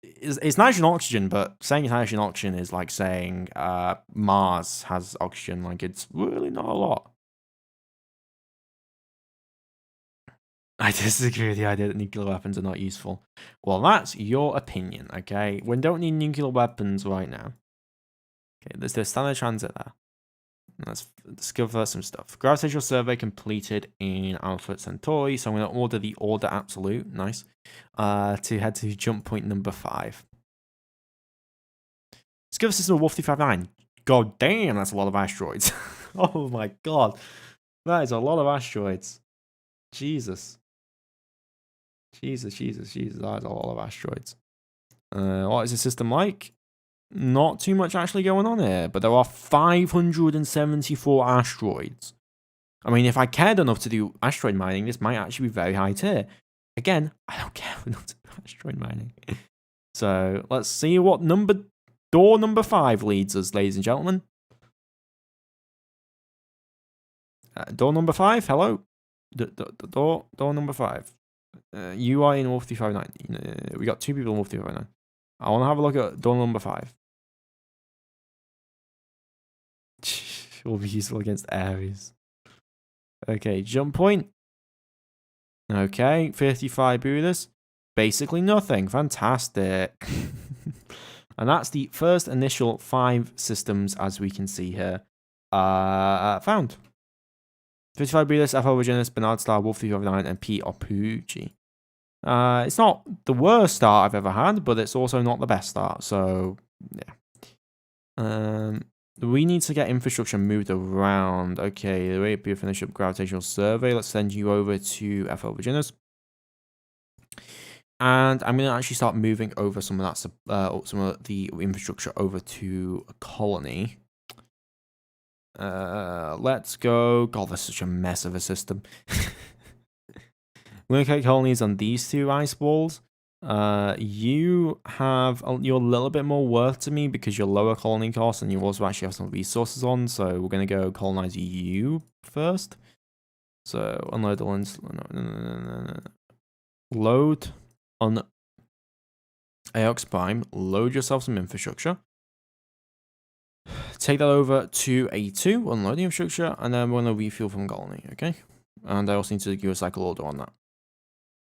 It's nitrogen oxygen, but saying it's nitrogen oxygen is like saying Mars has oxygen. Like, it's really not a lot. I disagree with the idea that nuclear weapons are not useful. Well, that's your opinion, okay? We don't need nuclear weapons right now. Okay, there's the standard transit there. Let's discover some stuff. Gravitational survey completed in Alpha Centauri. So I'm going to order the Order Absolute. Nice. To head to jump point number 5. Discover system of Wolf 359. God damn, that's a lot of asteroids. Oh my god. That is a lot of asteroids. Jesus. Jesus. That is a lot of asteroids. What is the system like? Not too much actually going on here, but there are 574 asteroids. I mean, if I cared enough to do asteroid mining, this might actually be very high tier. Again, I don't care enough to do asteroid mining. So let's see what door number 5 leads us, ladies and gentlemen. Door number 5, hello. Door number 5. You are in Wolf 359. We got 2 people in Wolf 359. I want to have a look at door number 5. Will be useful against Ares. Okay, jump point. Okay, 55 Buddhas. Basically nothing. Fantastic. And that's the first initial 5 systems, as we can see here, found. 55 Buddhas, FL Virginis, Bernard Star, Wolf 359, and P. Opuji. It's not the worst start I've ever had, but it's also not the best start. So, yeah. We need to get infrastructure moved around. Okay, the way to finish up gravitational survey. Let's send you over to FL Virginis. And I'm going to actually start moving over some of the infrastructure over to a colony. Let's go. God, that's such a mess of a system. We're going to create colonies on these 2 ice balls. You're a little bit more worth to me because you're lower colony cost and you also actually have some resources on. So we're going to go colonize you first. So unload the lens. No. Load on AOX Prime. Load yourself some infrastructure. Take that over to A2, unload the infrastructure, and then we're going to refuel from colony, okay? And I also need to give a cycle order on that.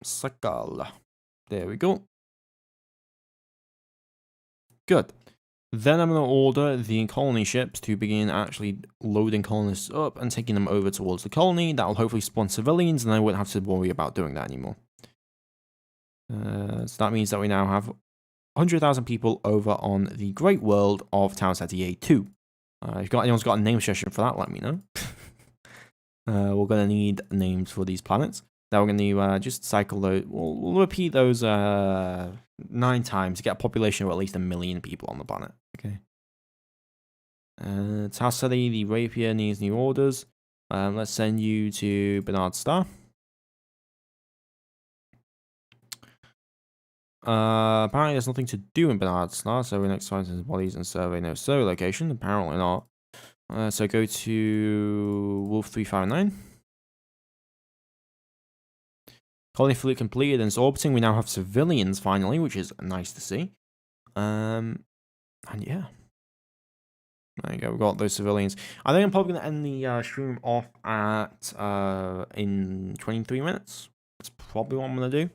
Cycle. There we go. Good. Then I'm going to order the colony ships to begin actually loading colonists up and taking them over towards the colony. That will hopefully spawn civilians, and I won't have to worry about doing that anymore. So that means that we now have 100,000 people over on the great world of Town City A2. If anyone's got a name suggestion for that, let me know. We're going to need names for these planets. Now we're going to just cycle those. We'll repeat those 9 times to get a population of at least 1 million people on the planet. Okay. Town City, the Rapier needs new orders. Let's send you to Bernard Star. Apparently there's nothing to do in Bernard Star, so we're next to his bodies and survey no survey location. Apparently not. So go to Wolf 359. Colony fleet completed and it's orbiting. We now have civilians finally, which is nice to see. And yeah. There you go, we've got those civilians. I think I'm probably going to end the stream off at in 23 minutes. That's probably what I'm going to do.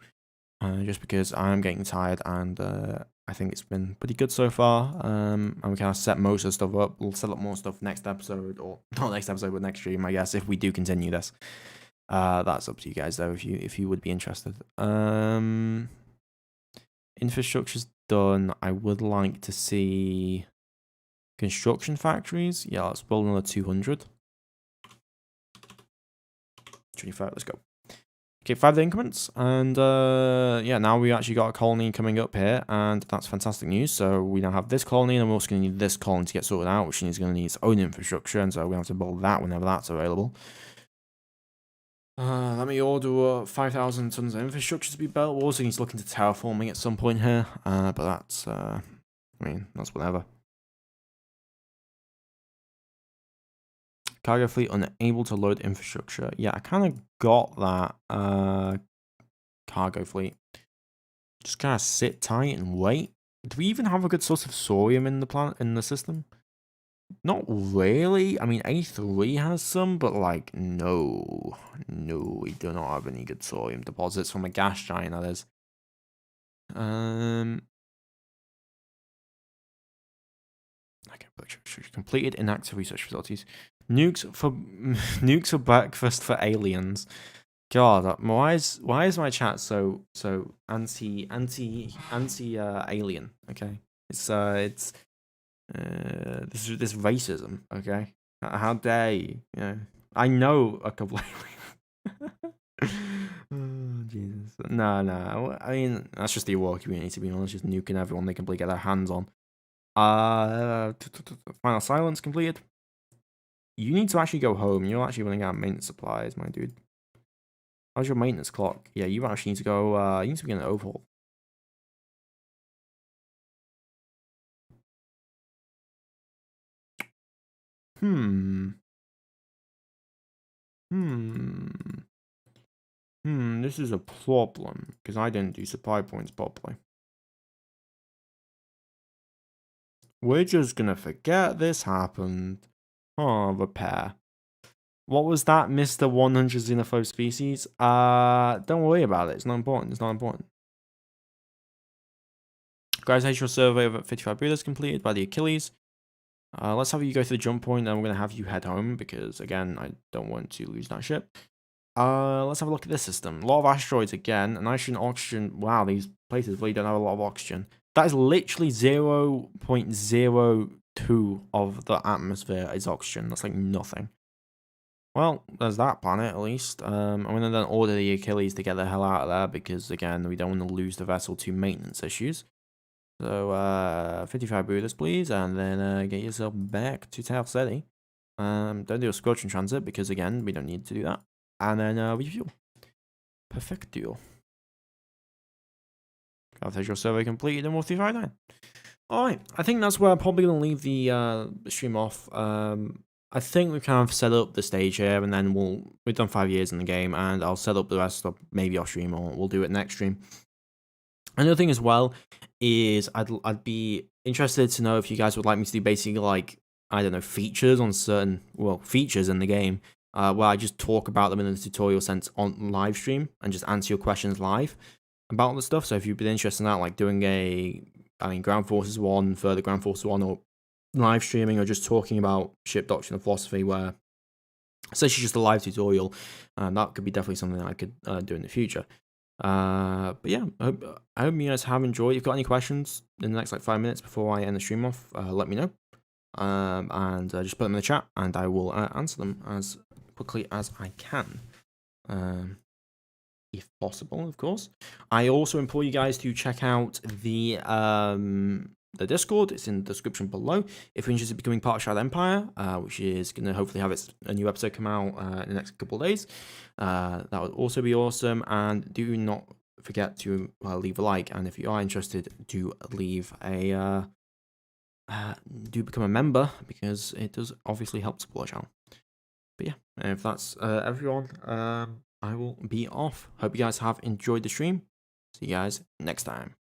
Just because I'm getting tired and I think it's been pretty good so far. And we kind of set most of the stuff up. We'll set up more stuff next episode, or not next episode, but next stream, I guess, if we do continue this. That's up to you guys though, if you would be interested. Infrastructure's done. I would like to see construction factories. Yeah, let's build another 200. 25, let's go. Okay, 5 increments, and yeah, now we actually got a colony coming up here, and that's fantastic news. So we now have this colony, and we're also going to need this colony to get sorted out, which is going to need its own infrastructure, and so we have to build that whenever that's available. Let me order 5,000 tons of infrastructure to be built. We're also need to look into terraforming at some point here, but that's, I mean, that's whatever. Cargo fleet unable to load infrastructure. Yeah, I kind of got that cargo fleet. Just kind of sit tight and wait. Do we even have a good source of thorium in the system? Not really. I mean, A3 has some, but like, no, we do not have any good thorium deposits from a gas giant, that is. Okay, completed inactive research facilities. Nukes for breakfast for aliens. God, why is my chat so anti alien? Okay, it's this racism. Okay, how dare you? Yeah, I know a couple. Oh, Jesus, no. I mean, that's just the Aurora community, to be honest. Just nuking everyone they can get their hands on. Final silence completed. You need to actually go home. You're actually running out of maintenance supplies, my dude. How's your maintenance clock? Yeah, you actually need to go, you need to begin an overhaul. This is a problem, because I didn't do supply points properly. We're just gonna forget this happened. Oh, repair. What was that, Mr. 100 xenophobe species? Don't worry about it. It's not important. It's not important. Gravitational survey of 55 breeders completed by the Achilles. Let's have you go to the jump point, and we're going to have you head home, because, again, I don't want to lose that ship. Let's have a look at this system. A lot of asteroids again. Nitrogen, oxygen. Wow, these places really don't have a lot of oxygen. That is literally 0.02 of the atmosphere is oxygen. That's like nothing. Well, there's that planet at least. I'm going to then order the Achilles to get the hell out of there because, again, we don't want to lose the vessel to maintenance issues. So, 55 breeders, please, and then get yourself back to Town City. Don't do a squadron transit because, again, we don't need to do that. And then refuel. Perfectio. Visual survey completed and 1359. Alright, I think that's where I'm probably going to leave the stream off. I think we've kind of set up the stage here, and then we've done 5 years in the game, and I'll set up the rest of maybe off stream, or we'll do it next stream. Another thing as well is I'd be interested to know if you guys would like me to do basically like, I don't know, features on certain, well, features in the game, where I just talk about them in a tutorial sense on live stream and just answer your questions live about the stuff. So if you've been interested in that, like doing Ground Forces 1, further Ground Forces 1, or live streaming, or just talking about ship doctrine and philosophy, where essentially just a live tutorial, that could be definitely something that I could do in the future. But yeah, I hope you guys have enjoyed. If you've got any questions in the next like 5 minutes before I end the stream off, let me know. And just put them in the chat, and I will answer them as quickly as I can. If possible, of course. I also implore you guys to check out the Discord. It's in the description below. If you're interested in becoming part of Shadow Empire, which is going to hopefully have a new episode come out in the next couple of days, that would also be awesome. And do not forget to leave a like. And if you are interested, do leave a do become a member, because it does obviously help support the channel. But yeah, if that's everyone, I will be off. Hope you guys have enjoyed the stream. See you guys next time.